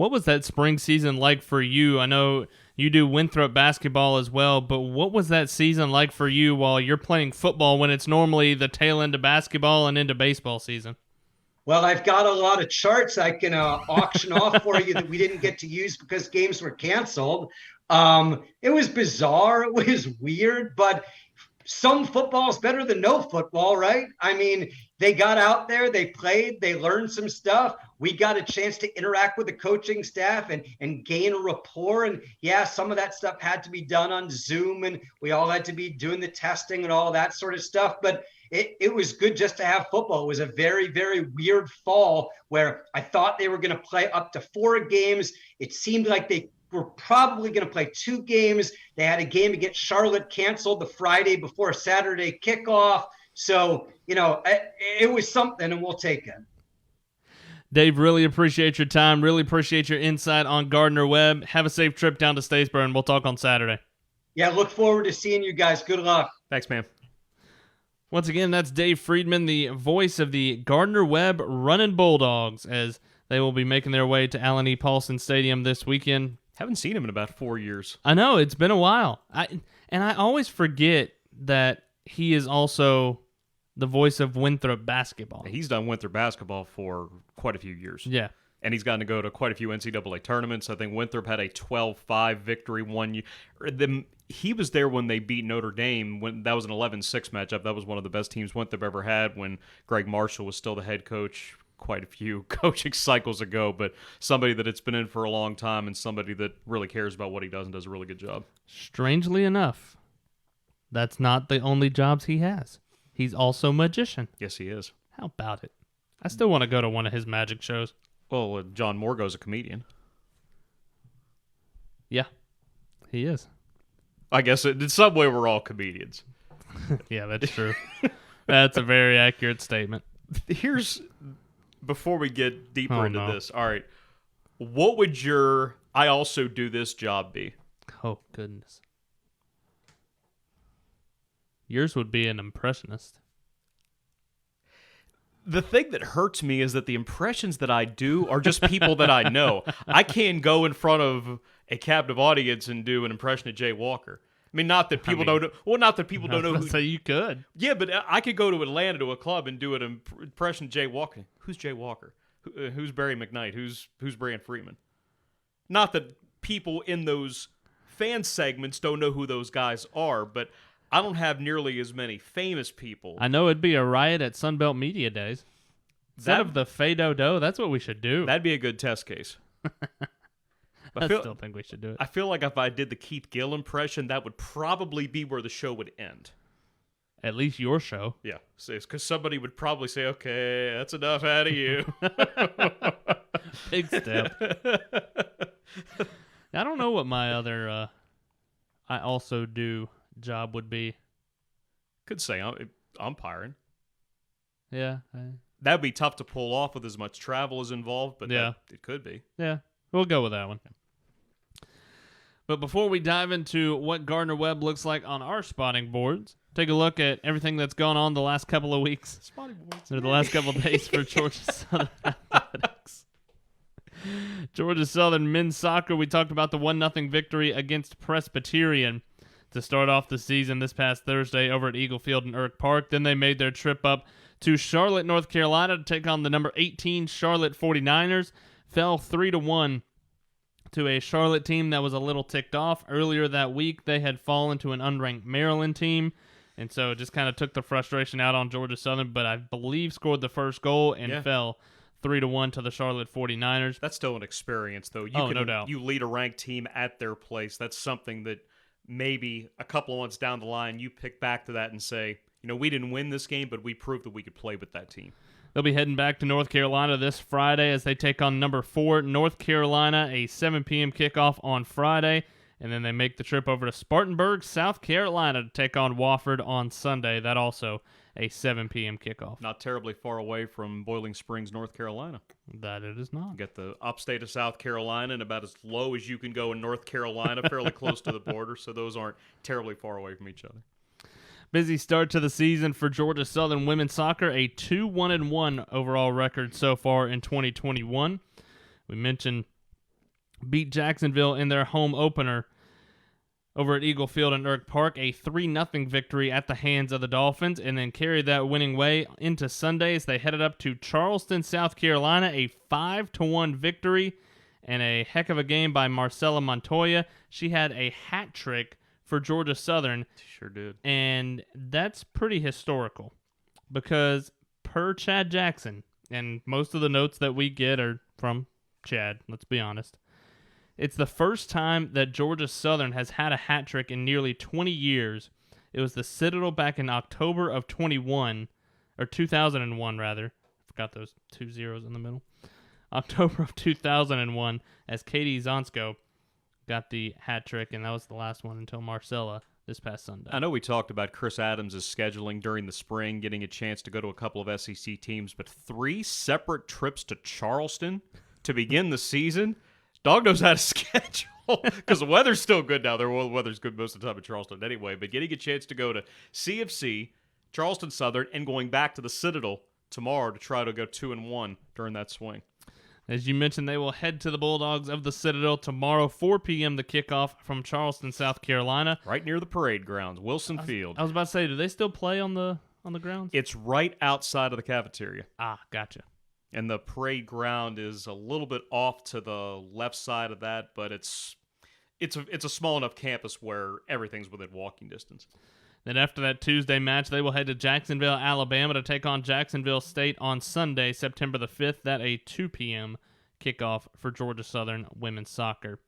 What was that spring season like for you? I know you do Winthrop basketball as well, but what was that season like for you while you're playing football when it's normally the tail end of basketball and into baseball season? Well, I've got a lot of charts I can auction off for you that we didn't get to use because games were canceled. It was bizarre. It was weird, but some football is better than no football, right? I mean, they got out there, they played, they learned some stuff. We got a chance to interact with the coaching staff and gain a rapport. And yeah, some of that stuff had to be done on Zoom, and we all had to be doing the testing and all that sort of stuff. But it was good just to have football. It was a very, very weird fall where I thought they were going to play up to 4 games. It seemed like they were probably going to play 2 games. They had a game against Charlotte canceled the Friday before Saturday kickoff. So, it was something, and we'll take it. Dave, really appreciate your time. Really appreciate your insight on Gardner-Webb. Have a safe trip down to Statesboro, and we'll talk on Saturday. Yeah, look forward to seeing you guys. Good luck. Thanks, man. Once again, that's Dave Friedman, the voice of the Gardner-Webb Running Bulldogs, as they will be making their way to Allen E. Paulson Stadium this weekend. Haven't seen him in about 4 years. I know, it's been a while. I always forget that he is also the voice of Winthrop basketball. He's done Winthrop basketball for quite a few years. Yeah. And he's gotten to go to quite a few NCAA tournaments. I think Winthrop had a 12-5 victory one year. He was there when they beat Notre Dame. When that was an 11-6 matchup. That was one of the best teams Winthrop ever had when Greg Marshall was still the head coach quite a few coaching cycles ago. But somebody that it's been in for a long time and somebody that really cares about what he does and does a really good job. Strangely enough, that's not the only jobs he has. He's also a magician. Yes, he is. How about it? I still want to go to one of his magic shows. Well, John Morgo's a comedian. Yeah, he is. I guess in some way we're all comedians. Yeah, that's true. That's a very accurate statement. Here's, before we get deeper into this, all right, what would your I also do this job be? Oh, goodness. Yours would be an impressionist. The thing that hurts me is that the impressions that I do are just people that I know. I can't go in front of a captive audience and do an impression of Jay Walker. I mean, not that people don't know. Well, not that people don't know who. So you could. Yeah, but I could go to Atlanta to a club and do an impression of Jay Walker. Who's Jay Walker? Who's Barry McKnight? Who's Brian Freeman? Not that people in those fan segments don't know who those guys are, but I don't have nearly as many famous people. I know it'd be a riot at Sunbelt Media Days. Instead of the Fado-Do, that's what we should do. That'd be a good test case. I still think we should do it. I feel like if I did the Keith Gill impression, that would probably be where the show would end. At least your show. Yeah, because somebody would probably say, okay, that's enough out of you. Big step. I don't know what my other I also do job would be. Could say umpiring. Yeah. That'd be tough to pull off with as much travel as involved, but yeah, it could be. Yeah, we'll go with that one. But before we dive into what Gardner-Webb looks like on our spotting boards, take a look at everything that's gone on the last couple of weeks. Spotting boards. Or the last couple of days for Georgia Southern Athletics. Georgia Southern men's soccer, we talked about the 1-0 victory against Presbyterian to start off the season this past Thursday over at Eagle Field in Irk Park. Then they made their trip up to Charlotte, North Carolina to take on the number 18 Charlotte 49ers. Fell 3-1 to a Charlotte team that was a little ticked off. Earlier that week, they had fallen to an unranked Maryland team, and so it just kind of took the frustration out on Georgia Southern, but I believe scored the first goal and fell 3-1 to the Charlotte 49ers. That's still an experience, though. No doubt. You lead a ranked team at their place. That's something that maybe a couple of months down the line, you pick back to that and say, we didn't win this game, but we proved that we could play with that team. They'll be heading back to North Carolina this Friday as they take on number 4 North Carolina, a 7 p.m. kickoff on Friday. And then they make the trip over to Spartanburg, South Carolina to take on Wofford on Sunday. That also a 7 p.m. kickoff. Not terribly far away from Boiling Springs, North Carolina. That it is not. You got the upstate of South Carolina and about as low as you can go in North Carolina, fairly close to the border. So those aren't terribly far away from each other. Busy start to the season for Georgia Southern women's soccer, a 2-1-1 overall record so far in 2021. We mentioned beat Jacksonville in their home opener over at Eagle Field in Irk Park, a 3-0 victory at the hands of the Dolphins, and then carried that winning way into Sunday as they headed up to Charleston, South Carolina, a 5-1 victory, and a heck of a game by Marcella Montoya. She had a hat trick for Georgia Southern. Sure did. And that's pretty historical because per Chad Jackson, and most of the notes that we get are from Chad, let's be honest, it's the first time that Georgia Southern has had a hat trick in nearly 20 years. It was the Citadel back in October of 2001 rather. Forgot those 2 zeros in the middle. October of 2001 as Katie Zonsko got the hat trick, and that was the last one until Marcella this past Sunday. I know we talked about Chris Adams' scheduling during the spring, getting a chance to go to a couple of SEC teams, but 3 separate trips to Charleston to begin the season? Dog knows how to schedule because the weather's still good now. The weather's good most of the time in Charleston anyway, but getting a chance to go to CFC, Charleston Southern, and going back to the Citadel tomorrow to try to go 2-1 during that swing. As you mentioned, they will head to the Bulldogs of the Citadel tomorrow, 4 p.m. the kickoff from Charleston, South Carolina. Right near the parade grounds, Wilson Field. I was about to say, do they still play on the grounds? It's right outside of the cafeteria. Ah, gotcha. And the parade ground is a little bit off to the left side of that, but it's a small enough campus where everything's within walking distance. Then after that Tuesday match, they will head to Jacksonville, Alabama to take on Jacksonville State on Sunday, September the 5th. That a 2 p.m. kickoff for Georgia Southern women's soccer.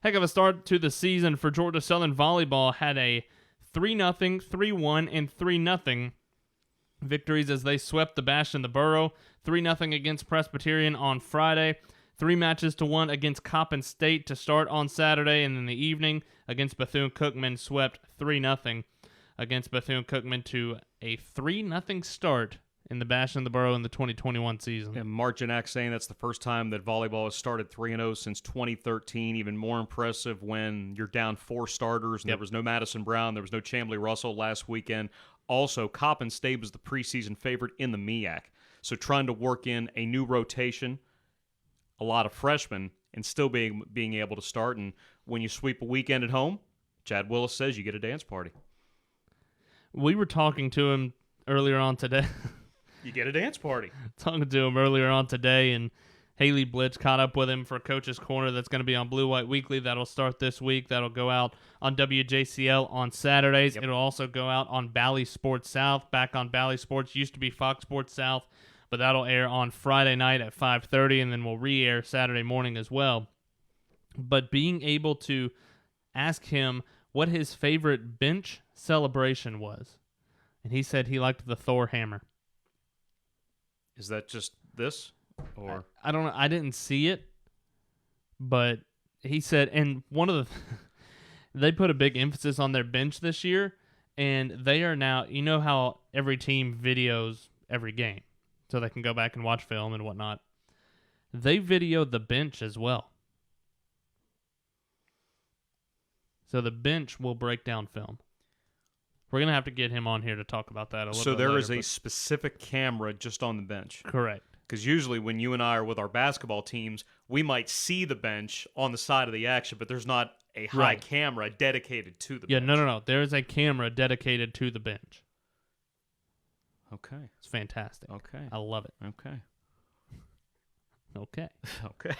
Heck of a start to the season for Georgia Southern volleyball. Had a 3-0, 3-1, and 3-0 victories as they swept the Bash in the Borough. 3-0 against Presbyterian on Friday. 3 matches to 1 against Coppin State to start on Saturday, and in the evening against Bethune-Cookman swept 3-0 against Bethune-Cookman to a 3-0 start in the Bash in the Borough in the 2021 season. And Mark Janak saying that's the first time that volleyball has started 3-0 since 2013. Even more impressive when you're down 4 starters. And There was no Madison Brown. There was no Chamblee Russell last weekend. Also, Coppin State was the preseason favorite in the MEAC. So trying to work in a new rotation, a lot of freshmen, and still being able to start. And when you sweep a weekend at home, Chad Willis says you get a dance party. We were talking to him earlier on today. You get a dance party. Talking to him earlier on today, and Haley Blitz caught up with him for Coach's Corner. That's going to be on Blue White Weekly. That'll start this week. That'll go out on WJCL on Saturdays. Yep. It'll also go out on Bally Sports South. Back on Bally Sports. Used to be Fox Sports South, but that'll air on Friday night at 5:30, and then we'll re-air Saturday morning as well. But being able to ask him what his favorite bench celebration was, and he said he liked the Thor hammer. Is that just this? Or I don't know. I didn't see it, but he said, and one of the they put a big emphasis on their bench this year, and they are now, you know how every team videos every game so they can go back and watch film and whatnot. They videoed the bench as well. So the bench will break down film. We're going to have to get him on here to talk about that a little bit So there later, is a specific camera just on the bench. Correct. Because usually when you and I are with our basketball teams, we might see the bench on the side of the action, but there's not a high camera dedicated to the bench. No. There is a camera dedicated to the bench. Okay. It's fantastic. Okay. I love it. Okay. Okay. Okay.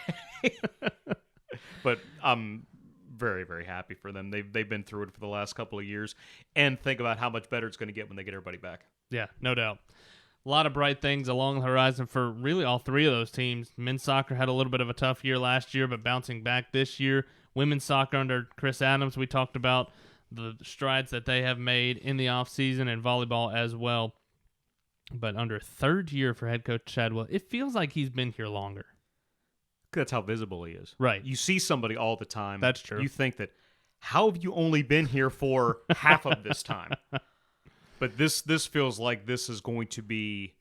But I'm very, very happy for them. They've been through it for the last couple of years, and think about how much better it's going to get when they get everybody back. Yeah, no doubt. A lot of bright things along the horizon for really all 3 of those teams. Men's soccer had a little bit of a tough year last year, but bouncing back this year. Women's soccer under Chris Adams, we talked about the strides that they have made in the offseason, and volleyball as well. But under 3rd year for head coach Chadwell, it feels like he's been here longer. That's how visible he is. Right. You see somebody all the time. That's true. You think that, how have you only been here for half of this time? But this feels like this is going to be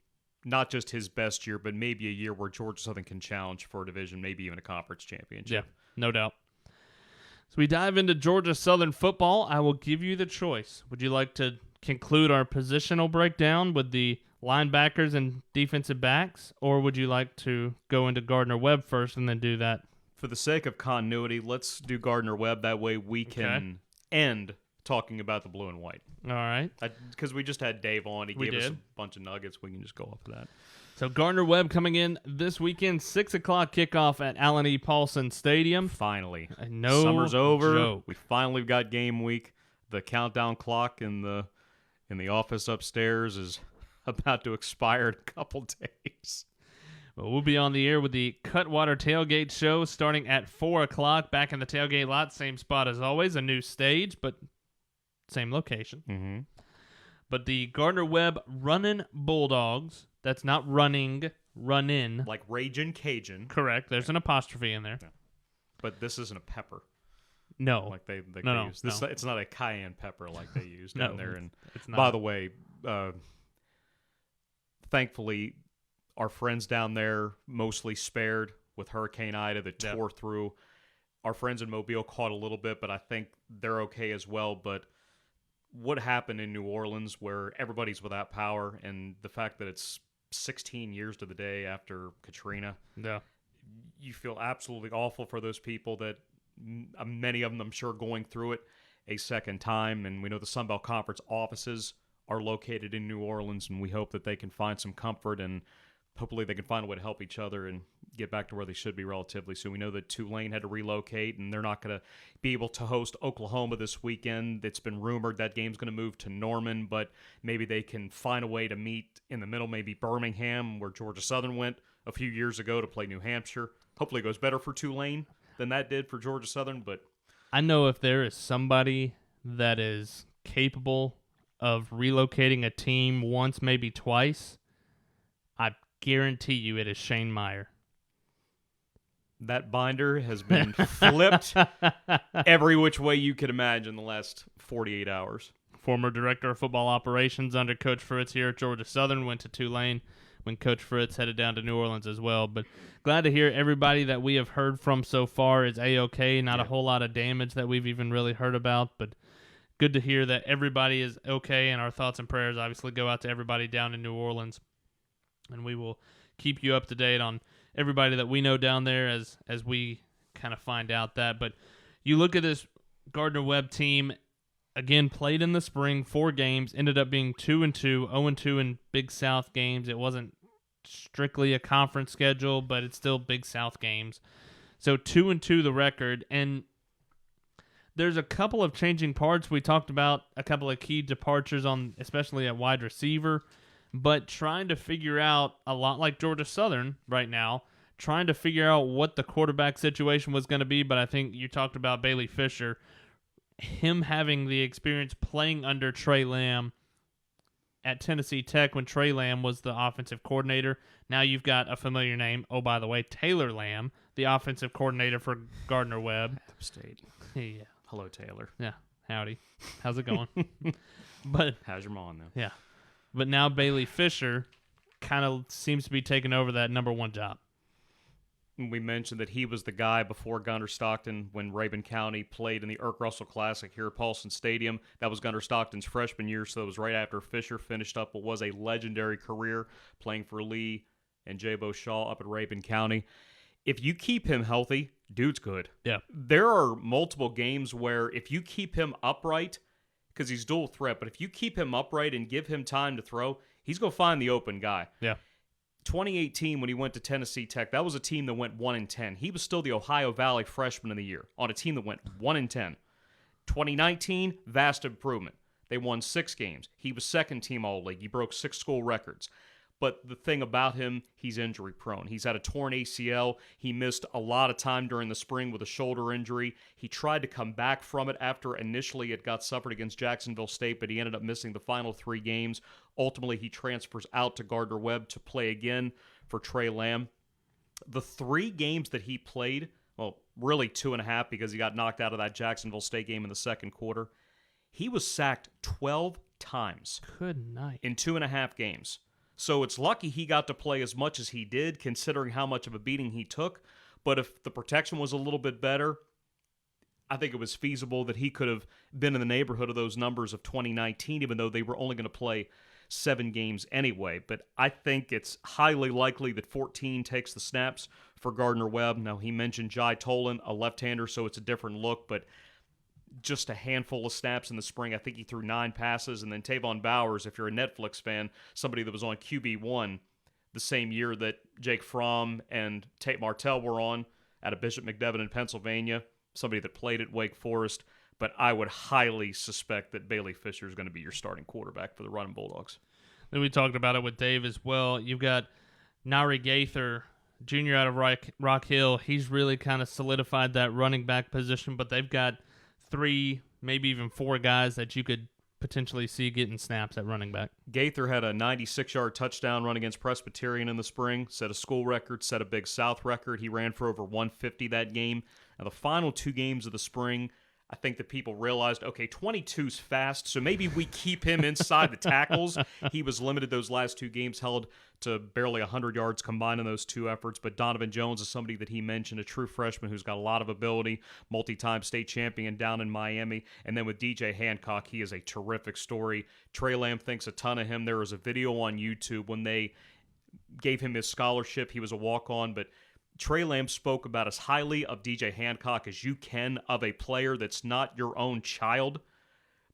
not just his best year, but maybe a year where Georgia Southern can challenge for a division, maybe even a conference championship. Yeah, no doubt. So we dive into Georgia Southern football. I will give you the choice. Would you like to conclude our positional breakdown with the linebackers and defensive backs, or would you like to go into Gardner-Webb first and then do that For the sake of continuity, let's do Gardner-Webb. That way we can end talking about the blue and white. All right. Because we just had Dave on. He gave us a bunch of nuggets. We can just go off of that. So Gardner-Webb coming in this weekend, 6 o'clock kickoff at Allen E. Paulson Stadium. Finally. No Summer's over. joke. We finally got game week. The countdown clock in the office upstairs is about to expire in a couple days. Well, we'll be on the air with the Cutwater Tailgate Show starting at 4 o'clock. Back in the tailgate lot, same spot as always, a new stage, but same location. Mm-hmm. But the Gardner-Webb Runnin' Bulldogs, that's not running, run-in. Like Ragin' Cajun. Correct. There's an apostrophe in there. Yeah. But this isn't a pepper. No. Like they No. use. It's not a cayenne pepper like they use down there. And it's not. by the way, thankfully, our friends down there mostly spared with Hurricane Ida that tore through. Our friends in Mobile caught a little bit, but I think they're okay as well. But what happened in New Orleans where everybody's without power, and the fact that it's 16 years to the day after Katrina, you feel absolutely awful for those people that many of them, I'm sure, going through it a second time. And we know the Sun Belt Conference offices are located in New Orleans, and we hope that they can find some comfort and hopefully they can find a way to help each other and get back to where they should be relatively soon. We know that Tulane had to relocate, and they're not going to be able to host Oklahoma this weekend. It's been rumored that game's going to move to Norman, but maybe they can find a way to meet in the middle, maybe Birmingham, where Georgia Southern went a few years ago to play New Hampshire. Hopefully it goes better for Tulane than that did for Georgia Southern, but I know if there is somebody that is capable of relocating a team once, maybe twice, I guarantee you it is Shane Meyer. That binder has been flipped every which way you could imagine the last 48 hours. Former director of football operations under Coach Fritz here at Georgia Southern, went to Tulane when Coach Fritz headed down to New Orleans as well. But glad to hear everybody that we have heard from so far is A-OK. Not a whole lot of damage that we've even really heard about, but good to hear that everybody is okay, and our thoughts and prayers obviously go out to everybody down in New Orleans. And we will keep you up to date on everybody that we know down there as we kind of find out that. But you look at this Gardner-Webb team, again, played in the spring, 4 games, ended up being 2-2, 0-2 in Big South games. It wasn't strictly a conference schedule, but it's still Big South games. So 2-2 the record, and there's a couple of changing parts. We talked about a couple of key departures on, especially at wide receiver, but trying to figure out, a lot like Georgia Southern right now, trying to figure out what the quarterback situation was going to be. But I think you talked about Bayley Fisher, him having the experience playing under Trey Lamb at Tennessee Tech when Trey Lamb was the offensive coordinator. Now you've got a familiar name. Oh, by the way, Taylor Lamb, the offensive coordinator for Gardner-Webb. State. Yeah. Hello, Taylor. Yeah. Howdy. How's it going? But how's your mom, though? Yeah. But now Bayley Fisher kind of seems to be taking over that number 1 job. We mentioned that he was the guy before Gunner Stockton when Rabun County played in the Irk Russell Classic here at Paulson Stadium. That was Gunner Stockton's freshman year, so it was right after Fisher finished up what was a legendary career playing for Lee and J-Bo Shaw up at Rabun County. If you keep him healthy, dude's good. Yeah. There are multiple games where if you keep him upright, because he's dual threat, but if you keep him upright and give him time to throw, he's going to find the open guy. Yeah. 2018, when he went to Tennessee Tech, that was a team that went 1-10. He was still the Ohio Valley Freshman of the Year on a team that went 1-10. 2019, vast improvement. They won 6 games. He was second team All-League. He broke 6 school records. But the thing about him, he's injury prone. He's had a torn ACL. He missed a lot of time during the spring with a shoulder injury. He tried to come back from it after initially it got suffered against Jacksonville State, but he ended up missing the final 3 games. Ultimately, he transfers out to Gardner-Webb to play again for Trey Lamb. The 3 games that he played, well, really 2.5 because he got knocked out of that Jacksonville State game in the second quarter, he was sacked 12 times. Good night. In 2.5 games. So it's lucky he got to play as much as he did, considering how much of a beating he took. But if the protection was a little bit better, I think it was feasible that he could have been in the neighborhood of those numbers of 2019, even though they were only going to play 7 games anyway. But I think it's highly likely that 14 takes the snaps for Gardner-Webb. Now, he mentioned Jai Tolan, a left-hander, so it's a different look, but just a handful of snaps in the spring. I think he threw 9 passes. And then Tavon Bowers, if you're a Netflix fan, somebody that was on QB1 the same year that Jake Fromm and Tate Martell were on out of Bishop McDevitt in Pennsylvania, somebody that played at Wake Forest. But I would highly suspect that Bayley Fisher is going to be your starting quarterback for the Running Bulldogs. And we talked about it with Dave as well. You've got Nori Gaither, junior out of Rock Hill. He's really kind of solidified that running back position, but they've got 3, maybe even 4 guys that you could potentially see getting snaps at running back. Gaither had a 96-yard touchdown run against Presbyterian in the spring, set a school record, set a Big South record. He ran for over 150 that game. Now, the final 2 games of the spring, I think that people realized, okay, 22's fast, so maybe we keep him inside the tackles. He was limited those last 2 games, held to barely 100 yards combined in those 2 efforts. But Donovan Jones is somebody that he mentioned, a true freshman who's got a lot of ability, multi-time state champion down in Miami. And then with DJ Hancock, he is a terrific story. Trey Lamb thinks a ton of him. There was a video on YouTube when they gave him his scholarship. He was a walk-on, but Trey Lamb spoke about as highly of DJ Hancock as you can of a player that's not your own child.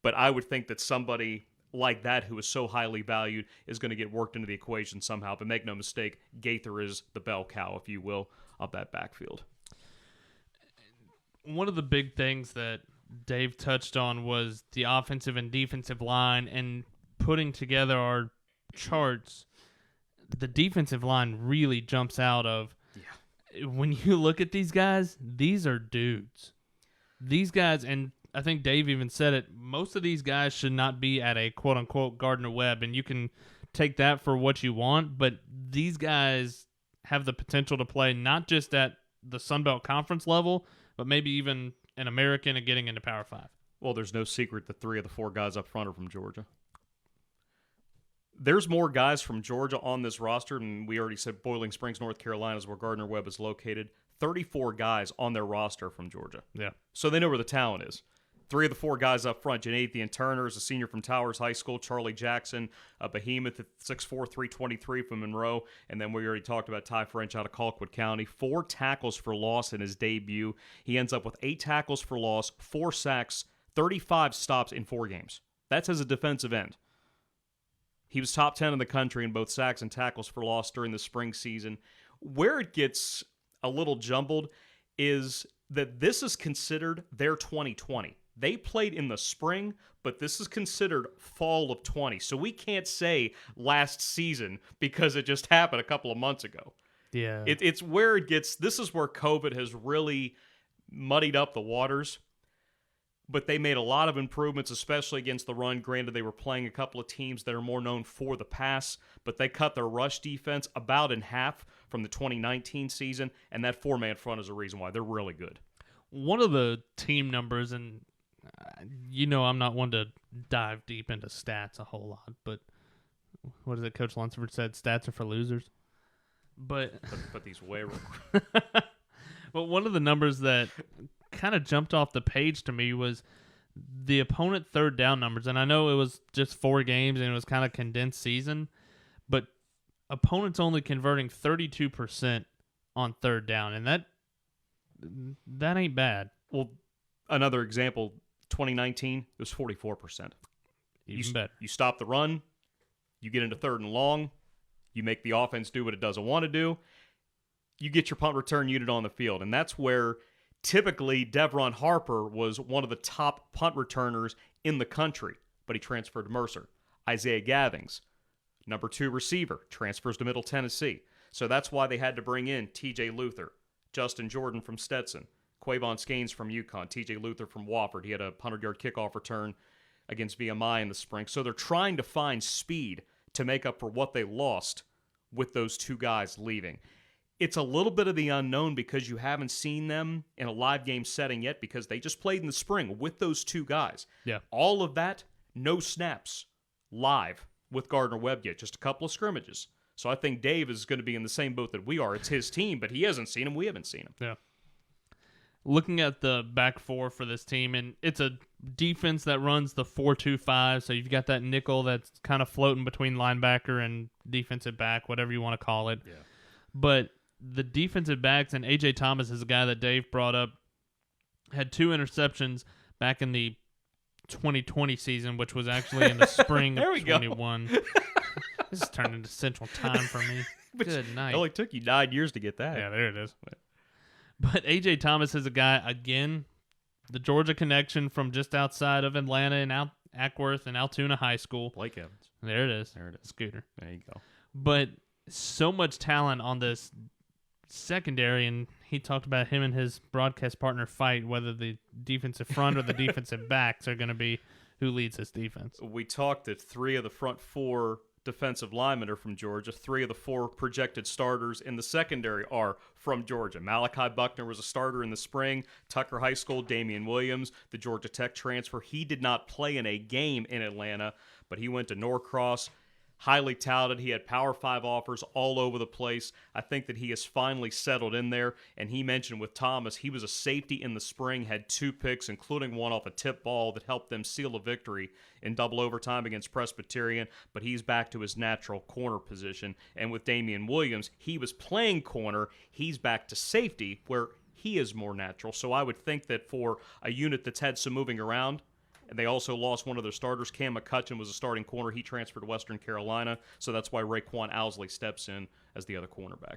But I would think that somebody like that who is so highly valued is going to get worked into the equation somehow. But make no mistake, Gaither is the bell cow, if you will, of that backfield. One of the big things that Dave touched on was the offensive and defensive line, and putting together our charts, the defensive line really jumps out of. When you look at these guys, these are dudes. These guys, and I think Dave even said it, most of these guys should not be at a quote-unquote Gardner-Webb, and you can take that for what you want, but these guys have the potential to play not just at the Sun Belt Conference level, but maybe even an American and getting into Power 5. Well, there's no secret that 3 of the 4 guys up front are from Georgia. There's more guys from Georgia on this roster, and we already said Boiling Springs, North Carolina is where Gardner-Webb is located. 34 guys on their roster from Georgia. Yeah. So they know where the talent is. 3 of the 4 guys up front, Janathan Turner is a senior from Towers High School, Charlie Jackson, a behemoth at 6'4", 323 from Monroe, and then we already talked about Ty French out of Colquitt County. 4 tackles for loss in his debut. He ends up with 8 tackles for loss, 4 sacks, 35 stops in 4 games. That's as a defensive end. He was top 10 in the country in both sacks and tackles for loss during the spring season. Where it gets a little jumbled is that this is considered their 2020. They played in the spring, but this is considered fall of 20. So we can't say last season because it just happened a couple of months ago. Yeah. It's where it gets, this is where COVID has really muddied up the waters. But they made a lot of improvements, especially against the run. Granted, they were playing a couple of teams that are more known for the pass, but they cut their rush defense about in half from the 2019 season, and that 4-man front is a reason why they're really good. One of the team numbers, and I'm not one to dive deep into stats a whole lot, but what is it Coach Lunsford said? Stats are for losers. But these way wrong. But one of the numbers that kind of jumped off the page to me was the opponent third down numbers. And I know it was just 4 games and it was kind of condensed season, but opponents only converting 32% on third down. And that ain't bad. Well, another example, 2019, it was 44%. Even better. You stop the run, you get into 3rd and long, you make the offense do what it doesn't want to do, you get your punt return unit on the field. And that's where typically Devron Harper was one of the top punt returners in the country, but he transferred to Mercer. Isaiah Gavings, number 2 receiver, transfers to Middle Tennessee. So that's why they had to bring in TJ Luther, Justin Jordan from Stetson, Quavon Skanes from UConn, TJ Luther from Wofford. He had a 100-yard kickoff return against VMI in the spring. So they're trying to find speed to make up for what they lost with those 2 guys leaving. It's a little bit of the unknown because you haven't seen them in a live game setting yet because they just played in the spring with those 2 guys. Yeah. All of that, no snaps live with Gardner-Webb yet, just a couple of scrimmages. So I think Dave is going to be in the same boat that we are. It's his team, but he hasn't seen him. We haven't seen him. Yeah. Looking at the back 4 for this team, and it's a defense that runs the 4-2-5, so you've got that nickel that's kind of floating between linebacker and defensive back, whatever you want to call it. Yeah. But the defensive backs, and A.J. Thomas is a guy that Dave brought up, had 2 interceptions back in the 2020 season, which was actually in the spring of 21. This is turned into Central Time for me. Good night. It only took you 9 years to get that. Yeah, there it is. But A.J. Thomas is a guy, again, the Georgia connection from just outside of Atlanta and Ackworth and Altoona High School. Blake Evans. There it is. There it is. Scooter. There you go. But so much talent on this secondary, and he talked about him and his broadcast partner fight whether the defensive front or the defensive backs are going to be who leads this defense. We talked that 3 of the front 4 defensive linemen are from Georgia. 3 of the 4 projected starters in the secondary are from Georgia. Malachi Buckner was a starter in the spring. Tucker High School, Damien Williams, the Georgia Tech transfer. He did not play in a game in Atlanta, but he went to Norcross. Highly touted. He had Power 5 offers all over the place. I think that he has finally settled in there. And he mentioned with Thomas, he was a safety in the spring, had 2 picks, including one off a tip ball that helped them seal a victory in double overtime against Presbyterian. But he's back to his natural corner position. And with Damien Williams, he was playing corner. He's back to safety, where he is more natural. So I would think that for a unit that's had some moving around, and they also lost one of their starters. Cam McCutcheon was a starting corner. He transferred to Western Carolina, so that's why Raekwon Owsley steps in as the other cornerback.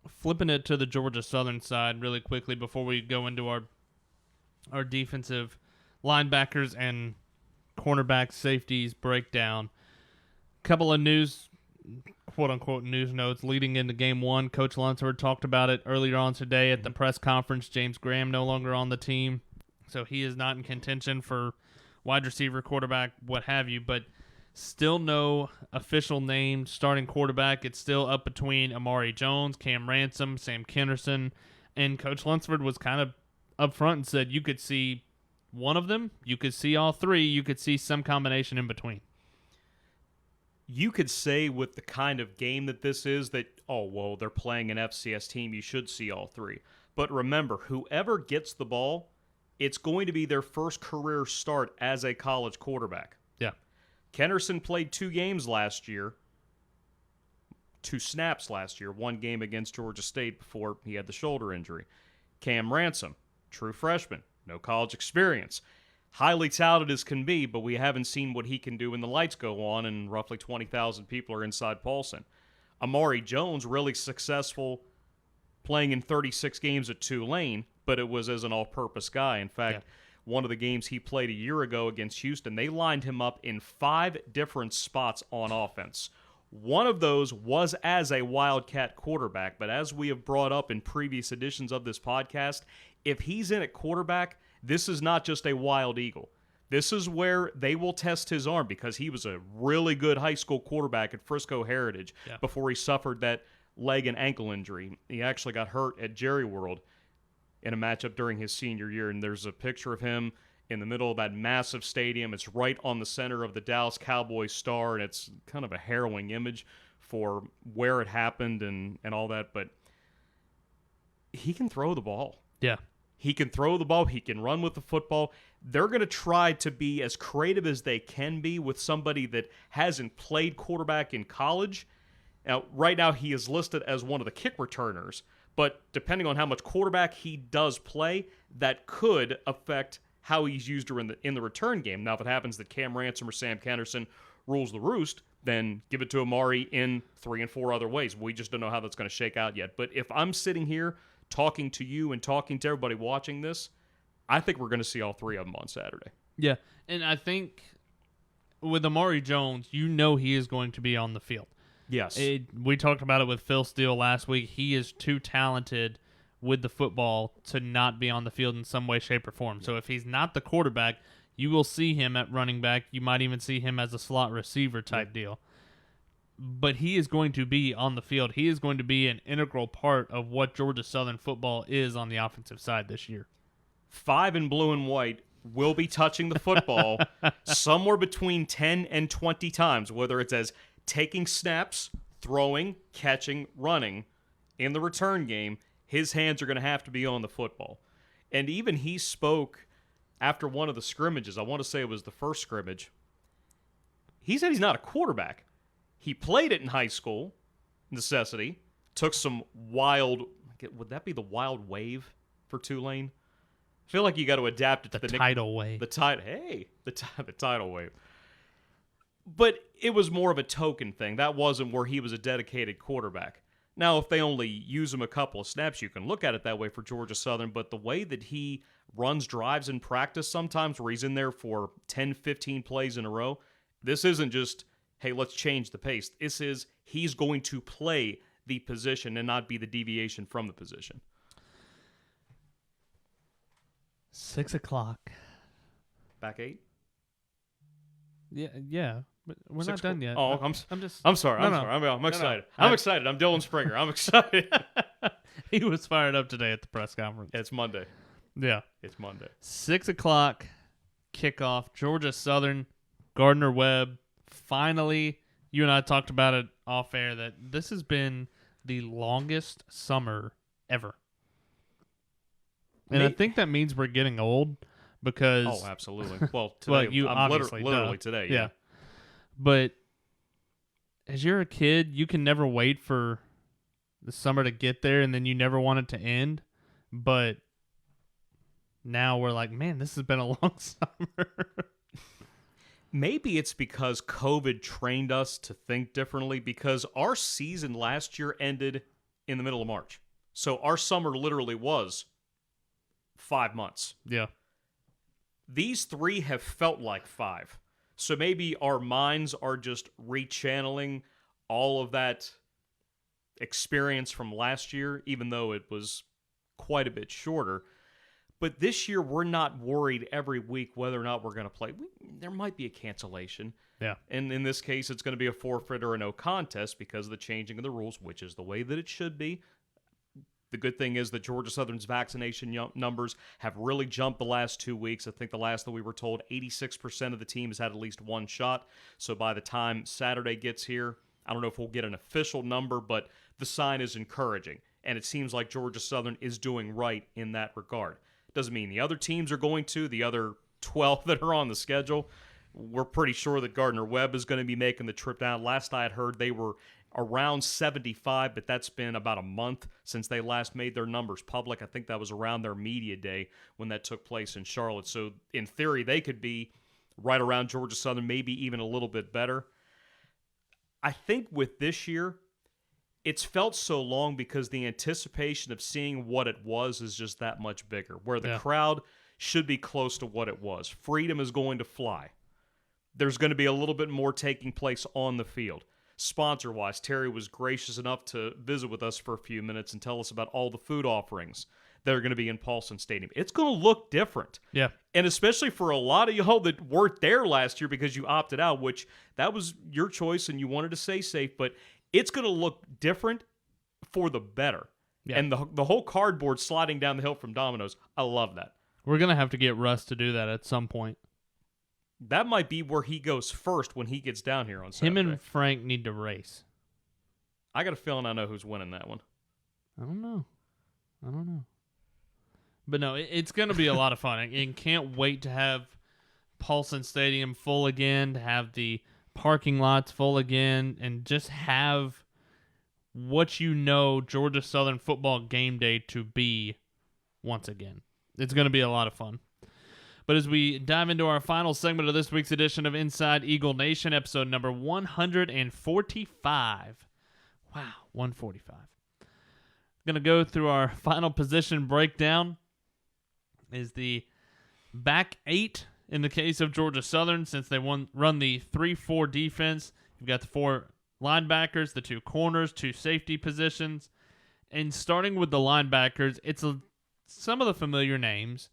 Flipping it to the Georgia Southern side really quickly before we go into our defensive linebackers and cornerback safeties breakdown. Couple of news, quote-unquote news notes leading into Game 1. Coach Lunsford talked about it earlier on today at the press conference. James Graham no longer on the team. So he is not in contention for wide receiver, quarterback, what have you, but still no official named starting quarterback. It's still up between Amari Jones, Cam Ransom, Sam Kennerson, and Coach Lunsford was kind of up front and said you could see one of them, you could see all 3, you could see some combination in between. You could say with the kind of game that this is that, oh, well, they're playing an FCS team, you should see all 3. But remember, whoever gets the ball, it's going to be their first career start as a college quarterback. Yeah. Kennerson played 2 games last year, 2 snaps last year, 1 game against Georgia State before he had the shoulder injury. Cam Ransom, true freshman, no college experience. Highly touted as can be, but we haven't seen what he can do when the lights go on and roughly 20,000 people are inside Paulson. Amari Jones, really successful playing in 36 games at Tulane, but it was as an all-purpose guy. In fact, one of the games he played a year ago against Houston, they lined him up in 5 different spots on offense. One of those was as a Wildcat quarterback, but as we have brought up in previous editions of this podcast, if he's in at quarterback, this is not just a Wild Eagle. This is where they will test his arm because he was a really good high school quarterback at Frisco Heritage before he suffered that leg and ankle injury. He actually got hurt at Jerry World in a matchup during his senior year, and there's a picture of him in the middle of that massive stadium. It's right on the center of the Dallas Cowboys star, and it's kind of a harrowing image for where it happened and all that, but he can throw the ball. Yeah. He can throw the ball. He can run with the football. They're going to try to be as creative as they can be with somebody that hasn't played quarterback in college. Now, right now, he is listed as one of the kick returners, but depending on how much quarterback he does play, that could affect how he's used in the return game. Now, if it happens that Cam Ransom or Sam Kennerson rules the roost, then give it to Amari in 3 and 4 other ways. We just don't know how that's going to shake out yet. But if I'm sitting here talking to you and talking to everybody watching this, I think we're going to see all 3 of them on Saturday. Yeah, and I think with Amari Jones, you know he is going to be on the field. Yes. We talked about it with Phil Steele last week. He is too talented with the football to not be on the field in some way, shape, or form. So if he's not the quarterback, you will see him at running back. You might even see him as a slot receiver type deal. But he is going to be on the field. He is going to be an integral part of what Georgia Southern football is on the offensive side this year. 5 in blue and white will be touching the football somewhere between 10 and 20 times, whether it's as taking snaps, throwing, catching, running. In the return game, his hands are going to have to be on the football. And even he spoke after one of the scrimmages. I want to say it was the first scrimmage. He said he's not a quarterback. He played it in high school, necessity, took some wild. Would that be the wild wave for Tulane? I feel like you got to adapt it to the tidal wave. The tidal wave. But it was more of a token thing. That wasn't where he was a dedicated quarterback. Now, if they only use him a couple of snaps, you can look at it that way for Georgia Southern. But the way that he runs drives in practice sometimes where he's in there for 10, 15 plays in a row, this isn't just, hey, let's change the pace. This is he's going to play the position and not be the deviation from the position. 6 o'clock. Back 8? Yeah. But we're not done yet. Oh, I'm sorry. I'm excited. I'm excited. I'm Dylan Springer. I'm excited. He was fired up today at the press conference. It's Monday. Yeah. It's Monday. 6 o'clock kickoff. Georgia Southern, Gardner-Webb. Finally, you and I talked about it off air that this has been the longest summer ever. And I think that means we're getting old because... Oh, absolutely. Well, today, you I'm obviously literally today. Yeah. But as you're a kid, you can never wait for the summer to get there, and then you never want it to end. But now we're like, man, this has been a long summer. Maybe it's because COVID trained us to think differently, because our season last year ended in the middle of March. So our summer literally was 5 months. Yeah. These 3 have felt like 5. So maybe our minds are just rechanneling all of that experience from last year, even though it was quite a bit shorter. But this year, we're not worried every week whether or not we're going to play. There might be a cancellation. Yeah. And in this case, it's going to be a forfeit or a no contest because of the changing of the rules, which is the way that it should be. The good thing is that Georgia Southern's vaccination numbers have really jumped the last 2 weeks. I think the last that we were told, 86% of the team has had at least one shot. So by the time Saturday gets here, I don't know if we'll get an official number, but the sign is encouraging. And it seems like Georgia Southern is doing right in that regard. Doesn't mean the other teams are going to, the other 12 that are on the schedule. We're pretty sure that Gardner-Webb is going to be making the trip down. Last I had heard, they were around 75, but that's been about a month since they last made their numbers public. I think that was around their media day when that took place in Charlotte. So in theory, they could be right around Georgia Southern, maybe even a little bit better. I think with this year, it's felt so long because the anticipation of seeing what it was is just that much bigger, where the crowd should be close to what it was. Freedom is going to fly. There's going to be a little bit more taking place on the field. Sponsor-wise, Terry was gracious enough to visit with us for a few minutes and tell us about all the food offerings that are going to be in Paulson Stadium. It's going to look different. Yeah. And especially for a lot of y'all that weren't there last year because you opted out, which that was your choice and you wanted to stay safe, but it's going to look different for the better. Yeah. And the whole cardboard sliding down the hill from Domino's, I love that. We're going to have to get Russ to do that at some point. That might be where he goes first when he gets down here on Saturday. Him and Frank need to race. I got a feeling I know who's winning that one. I don't know. But no, it's going to be a lot of fun. And can't wait to have Paulson Stadium full again, to have the parking lots full again, and just have what you know Georgia Southern football game day to be once again. It's going to be a lot of fun. But as we dive into our final segment of this week's edition of Inside Eagle Nation, episode number 145. Wow, 145. Going to go through our final position breakdown. Is the back 8 in the case of Georgia Southern, since they run the 3-4 defense. You've got the 4 linebackers, the 2 corners, 2 safety positions. And starting with the linebackers, it's some of the familiar names.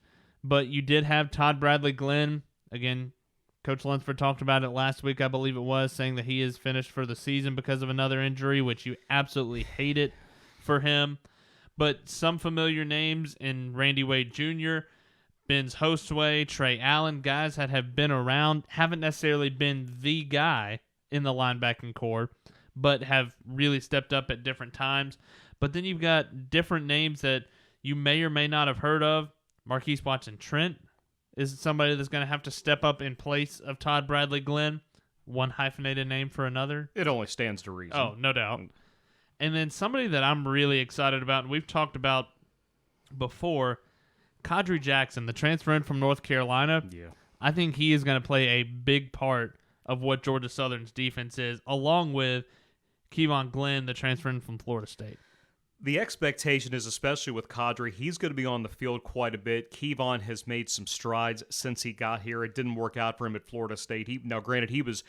But you did have Todd Bradley Glenn. Again, Coach Lunsford talked about it last week, I believe it was, saying that he is finished for the season because of another injury, which you absolutely hate it for him. But some familiar names in Randy Wade Jr., Ben's Hostway, Trey Allen, guys that have been around, haven't necessarily been the guy in the linebacking core, but have really stepped up at different times. But then you've got different names that you may or may not have heard of. Marquise Watson-Trent is somebody that's going to have to step up in place of Todd Bradley Glenn. One hyphenated name for another. It only stands to reason. Oh, no doubt. And then somebody that I'm really excited about, and we've talked about before, Cadre Jackson, the transfer in from North Carolina. Yeah. I think he is going to play a big part of what Georgia Southern's defense is, along with Kevon Glenn, the transfer in from Florida State. The expectation is, especially with Cadre, he's going to be on the field quite a bit. Kevon has made some strides since he got here. It didn't work out for him at Florida State. Now, granted, he was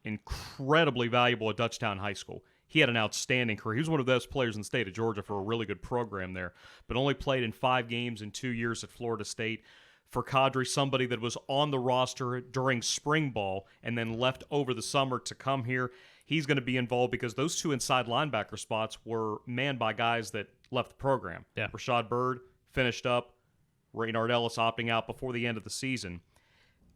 incredibly valuable at Dutchtown High School. He had an outstanding career. He was one of the best players in the state of Georgia for a really good program there, but only played in 5 games in 2 years at Florida State. For Cadre, somebody that was on the roster during spring ball and then left over the summer to come here, he's going to be involved because those 2 inside linebacker spots were manned by guys that left the program. Yeah. Rashad Byrd finished up, Raynard Ellis opting out before the end of the season.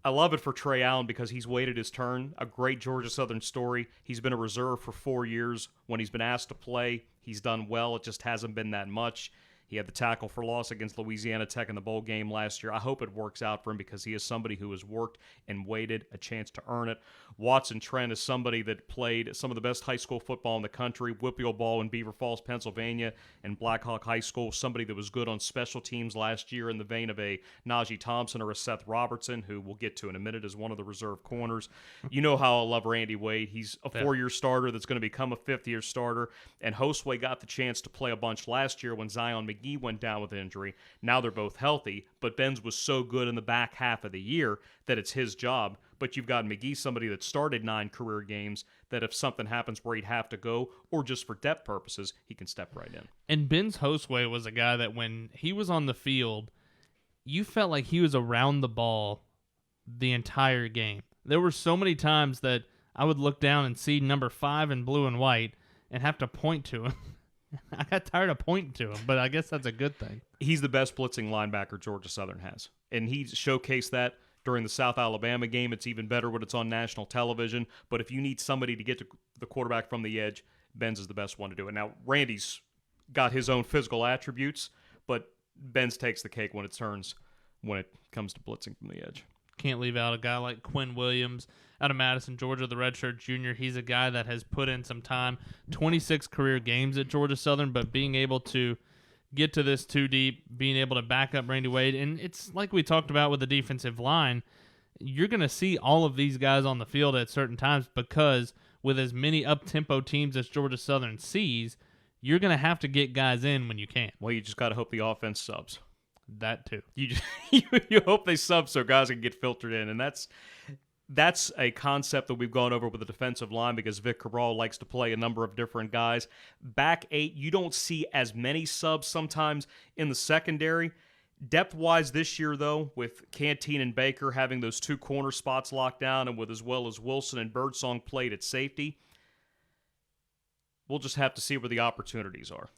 I love it for Trey Allen because he's waited his turn. A great Georgia Southern story. He's been a reserve for 4 years. When he's been asked to play, he's done well. It just hasn't been that much. He had the tackle for loss against Louisiana Tech in the bowl game last year. I hope it works out for him because he is somebody who has worked and waited a chance to earn it. Watson Trent is somebody that played some of the best high school football in the country, Whippeal ball in Beaver Falls, Pennsylvania, and Blackhawk High School. Somebody that was good on special teams last year in the vein of a Najee Thompson or a Seth Robertson, who we'll get to in a minute as one of the reserve corners. You know how I love Randy Wade. He's a 4-year starter that's going to become a 5th-year starter, and Hostway got the chance to play a bunch last year when Zion McGee went down with injury. Now they're both healthy, but Benz was so good in the back half of the year that it's his job. But you've got McGee, somebody that started 9 career games, that if something happens where he'd have to go, or just for depth purposes, he can step right in. And Ben's Hostway was a guy that when he was on the field, you felt like he was around the ball the entire game. There were so many times that I would look down and see number 5 in blue and white and have to point to him. I got tired of pointing to him, but I guess that's a good thing. He's the best blitzing linebacker Georgia Southern has, and he showcased that during the South Alabama game. It's even better when it's on national television, but if you need somebody to get to the quarterback from the edge, Benz is the best one to do it. Now, Randy's got his own physical attributes, but Benz takes the cake when it comes to blitzing from the edge. Can't leave out a guy like Quinn Williams out of Madison, Georgia, the redshirt junior. He's a guy that has put in some time, 26 career games at Georgia Southern, but being able to get to this 2 deep, being able to back up Randy Wade, and it's like we talked about with the defensive line, you're going to see all of these guys on the field at certain times because with as many up-tempo teams as Georgia Southern sees, you're going to have to get guys in when you can. Well, you just got to hope the offense subs. That too. You hope they sub so guys can get filtered in, and that's a concept that we've gone over with the defensive line because Vic Cabral likes to play a number of different guys. Back 8, you don't see as many subs sometimes in the secondary. Depth-wise this year, though, with Canteen and Baker having those 2 corner spots locked down and with as well as Wilson and Birdsong played at safety, we'll just have to see where the opportunities are.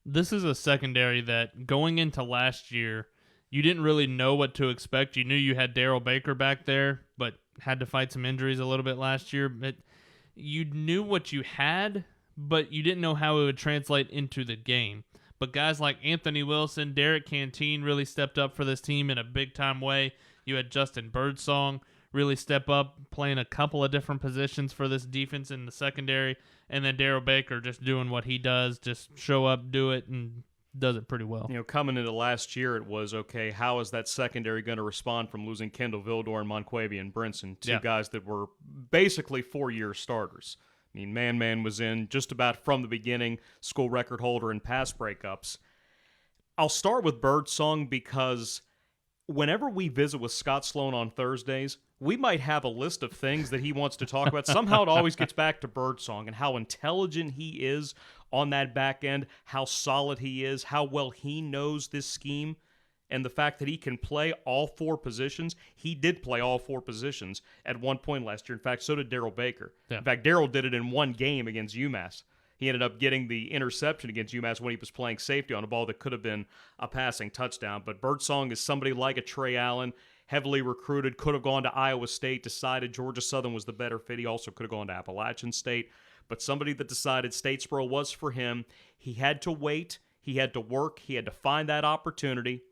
This is a secondary that going into last year, you didn't really know what to expect. You knew you had Darrell Baker back there, but had to fight some injuries a little bit last year. But you knew what you had, but you didn't know how it would translate into the game. But guys like Anthony Wilson, Derek Canteen really stepped up for this team in a big-time way. You had Justin Birdsong really step up, playing a couple of different positions for this defense in the secondary. And then Darrell Baker just doing what he does, just show up, do it, and does it pretty well. You know, coming into last year, it was, okay, how is that secondary going to respond from losing Kendall Vildor and Monquavian Brinson, 2 guys that were basically 4-year starters? I mean, Man was in just about from the beginning, school record holder in pass breakups. I'll start with Birdsong because whenever we visit with Scott Sloan on Thursdays, we might have a list of things that he wants to talk about. Somehow it always gets back to Birdsong and how intelligent he is on that back end, how solid he is, how well he knows this scheme, and the fact that he can play all 4 positions. He did play all 4 positions at one point last year. In fact, so did Darrell Baker. Yeah. In fact, Darrell did it in 1 game against UMass. He ended up getting the interception against UMass when he was playing safety on a ball that could have been a passing touchdown. But Birdsong is somebody like a Trey Allen, heavily recruited, could have gone to Iowa State, decided Georgia Southern was the better fit. He also could have gone to Appalachian State. But somebody that decided Statesboro was for him. He had to wait. He had to work. He had to find that opportunity.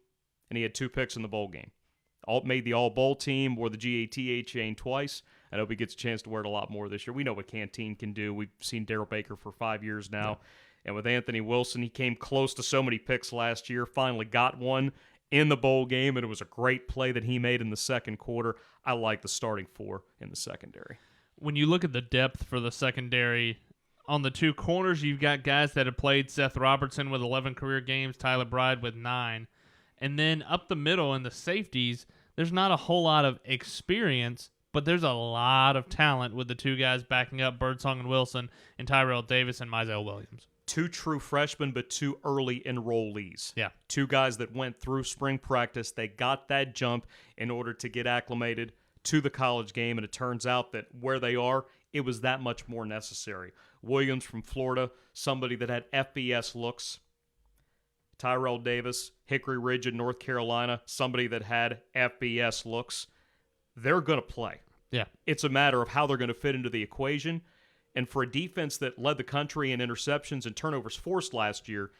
And he had 2 picks in the bowl game. made the All-Bowl team, wore the GATA chain twice. I hope he gets a chance to wear it a lot more this year. We know what Canteen can do. We've seen Darryl Baker for 5 years now. Yeah. And with Anthony Wilson, he came close to so many picks last year, finally got one in the bowl game, and it was a great play that he made in the second quarter. I like the starting 4 in the secondary. When you look at the depth for the secondary, on the 2 corners, you've got guys that have played. Seth Robertson with 11 career games, Tyler Bride with 9. And then up the middle in the safeties, there's not a whole lot of experience, but there's a lot of talent with the 2 guys backing up Birdsong and Wilson and Tyrell Davis and Mizell Williams. 2 true freshmen, but 2 early enrollees. Yeah. 2 guys that went through spring practice. They got that jump in order to get acclimated to the college game, and it turns out that where they are, it was that much more necessary. Williams from Florida, somebody that had FBS looks. Tyrell Davis, Hickory Ridge in North Carolina, somebody that had FBS looks. They're going to play. Yeah. It's a matter of how they're going to fit into the equation. And for a defense that led the country in interceptions and turnovers forced last year,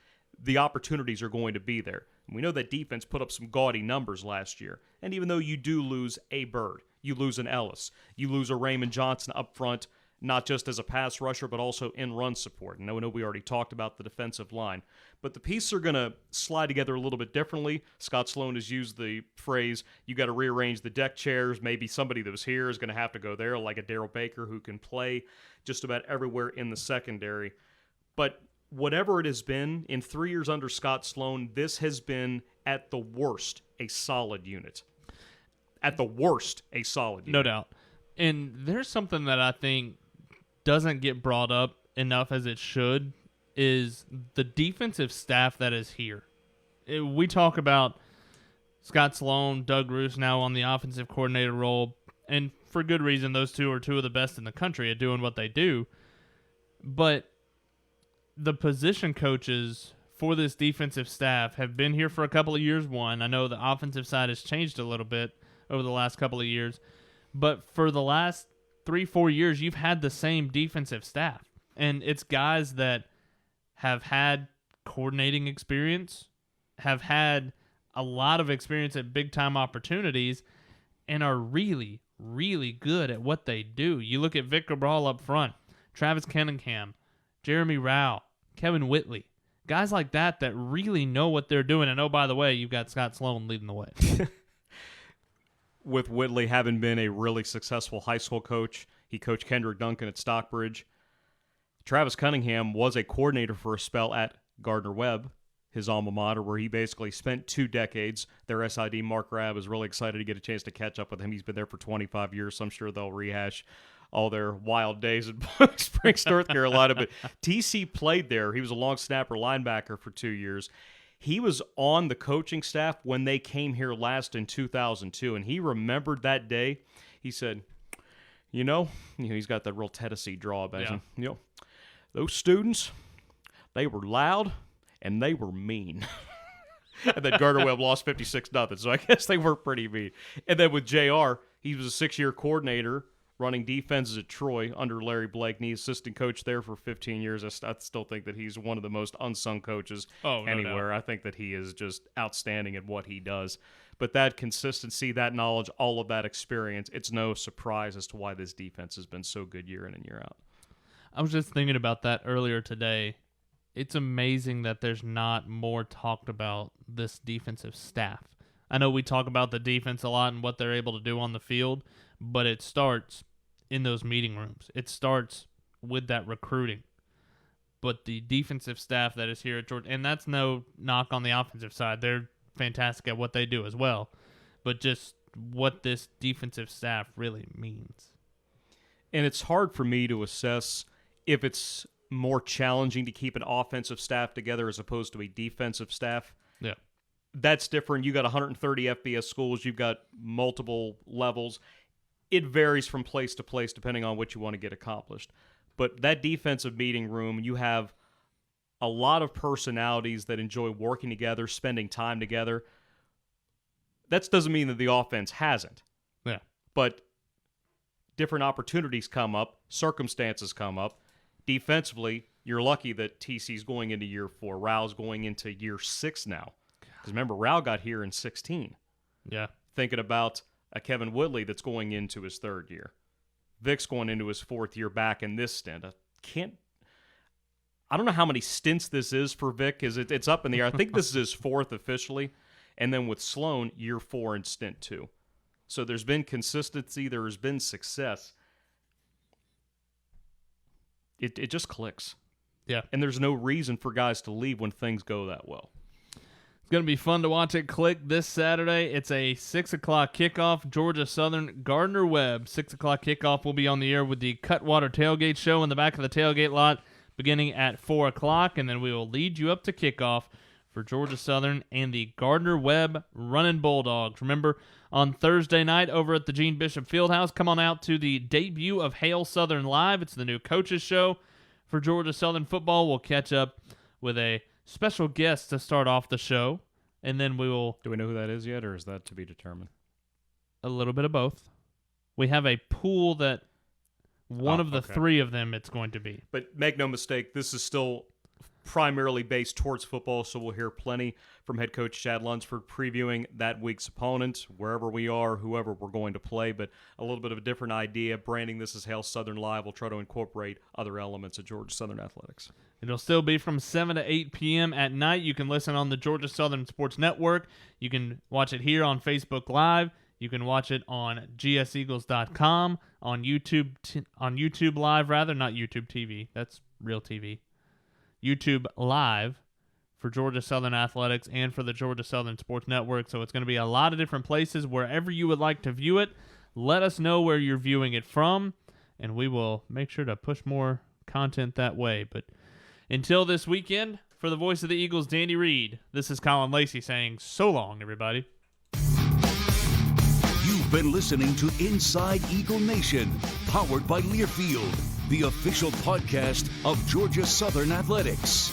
the opportunities are going to be there. And we know that defense put up some gaudy numbers last year. And even though you do lose a Bird, you lose an Ellis, you lose a Raymond Johnson up front, not just as a pass rusher, but also in run support. And I know we already talked about the defensive line. But the pieces are going to slide together a little bit differently. Scott Sloan has used the phrase, you got to rearrange the deck chairs. Maybe somebody that was here is going to have to go there, like a Darryl Baker who can play just about everywhere in the secondary. But whatever it has been, in 3 years under Scott Sloan, this has been, at the worst, a solid unit. At the worst, a solid unit. No doubt. And there's something that I think doesn't get brought up enough as it should, is the defensive staff that is here. We talk about Scott Sloan, Doug Roos now on the offensive coordinator role, and for good reason. Those 2 are 2 of the best in the country at doing what they do. But the position coaches for this defensive staff have been here for a couple of years. One, I know the offensive side has changed a little bit over the last couple of years, but for the last 3-4 years, you've had the same defensive staff. And it's guys that have had coordinating experience, have had a lot of experience at big-time opportunities, and are really, really good at what they do. You look at Vic Cabral up front, Travis Kenningham, Jeremy Rao, Kevin Whitley, guys like that that really know what they're doing. And, oh, by the way, you've got Scott Sloan leading the way. With Whitley having been a really successful high school coach, he coached Kendrick Duncan at Stockbridge. Travis Cunningham was a coordinator for a spell at Gardner-Webb, his alma mater, where he basically spent 2 decades. Their SID, Mark Rabb, is really excited to get a chance to catch up with him. He's been there for 25 years, so I'm sure they'll rehash all their wild days in Springs, North Carolina. But TC played there. He was a long snapper linebacker for 2 years. He was on the coaching staff when they came here last in 2002, and he remembered that day. He said, he's got that real Tennessee draw about him. Those students, they were loud and they were mean. And then Gardner-Webb lost 56-0, so I guess they were pretty mean. And then with JR, he was a 6-year coordinator running defenses at Troy under Larry Blakeney, assistant coach there for 15 years. I still think that he's one of the most unsung coaches anywhere. No. I think that he is just outstanding at what he does. But that consistency, that knowledge, all of that experience, it's no surprise as to why this defense has been so good year in and year out. I was just thinking about that earlier today. It's amazing that there's not more talked about this defensive staff. I know we talk about the defense a lot and what they're able to do on the field, but it starts in those meeting rooms. It starts with that recruiting. But the defensive staff that is here at Georgia, and that's no knock on the offensive side. They're fantastic at what they do as well. But just what this defensive staff really means. And it's hard for me to assess if it's more challenging to keep an offensive staff together as opposed to a defensive staff. Yeah. That's different. You got 130 FBS schools. You've got multiple levels. It varies from place to place depending on what you want to get accomplished. But that defensive meeting room, you have a lot of personalities that enjoy working together, spending time together. That doesn't mean that the offense hasn't. Yeah. But different opportunities come up, circumstances come up. Defensively, you're lucky that TC's going into year 4. Rao's going into year 6 now. Because remember, Rao got here in 16. Yeah. thinking about a Kevin Woodley that's going into his 3rd year. Vic's going into his 4th year back in this stint. I don't know how many stints this is for Vic. It's up in the air. I think this is his 4th officially. And then with Sloan, year 4 in stint 2. So there's been consistency. There has been success. It just clicks. Yeah. And there's no reason for guys to leave when things go that well. It's going to be fun to watch it click this Saturday. It's a 6 o'clock kickoff, Georgia Southern, Gardner-Webb. 6 o'clock kickoff will be on the air with the Cutwater Tailgate Show in the back of the tailgate lot beginning at 4 o'clock, and then we will lead you up to kickoff for Georgia Southern and the Gardner-Webb Running Bulldogs. Remember, on Thursday night over at the Gene Bishop Fieldhouse, come on out to the debut of Hail Southern Live. It's the new coaches show for Georgia Southern football. We'll catch up with a special guest to start off the show, and then we will... Do we know who that is yet, or is that to be determined? A little bit of both. We have a pool that one of the 3 of them it's going to be. But make no mistake, this is still primarily based towards football, so we'll hear plenty from head coach Chad Lunsford previewing that week's opponent, wherever we are, whoever we're going to play, but a little bit of a different idea. Branding this as Hail Southern Live. We'll try to incorporate other elements of Georgia Southern athletics. It'll still be from 7 to 8 p.m. at night. You can listen on the Georgia Southern Sports Network. You can watch it here on Facebook Live. You can watch it on gseagles.com, on YouTube Live, rather, not YouTube TV. That's real TV. YouTube Live for Georgia Southern Athletics and for the Georgia Southern Sports Network. So it's going to be a lot of different places. Wherever you would like to view it, let us know where you're viewing it from, and we will make sure to push more content that way. But until this weekend, for the voice of the Eagles, Danny Reed, this is Colin Lacy saying so long, everybody. You've been listening to Inside Eagle Nation, powered by Learfield, the official podcast of Georgia Southern Athletics.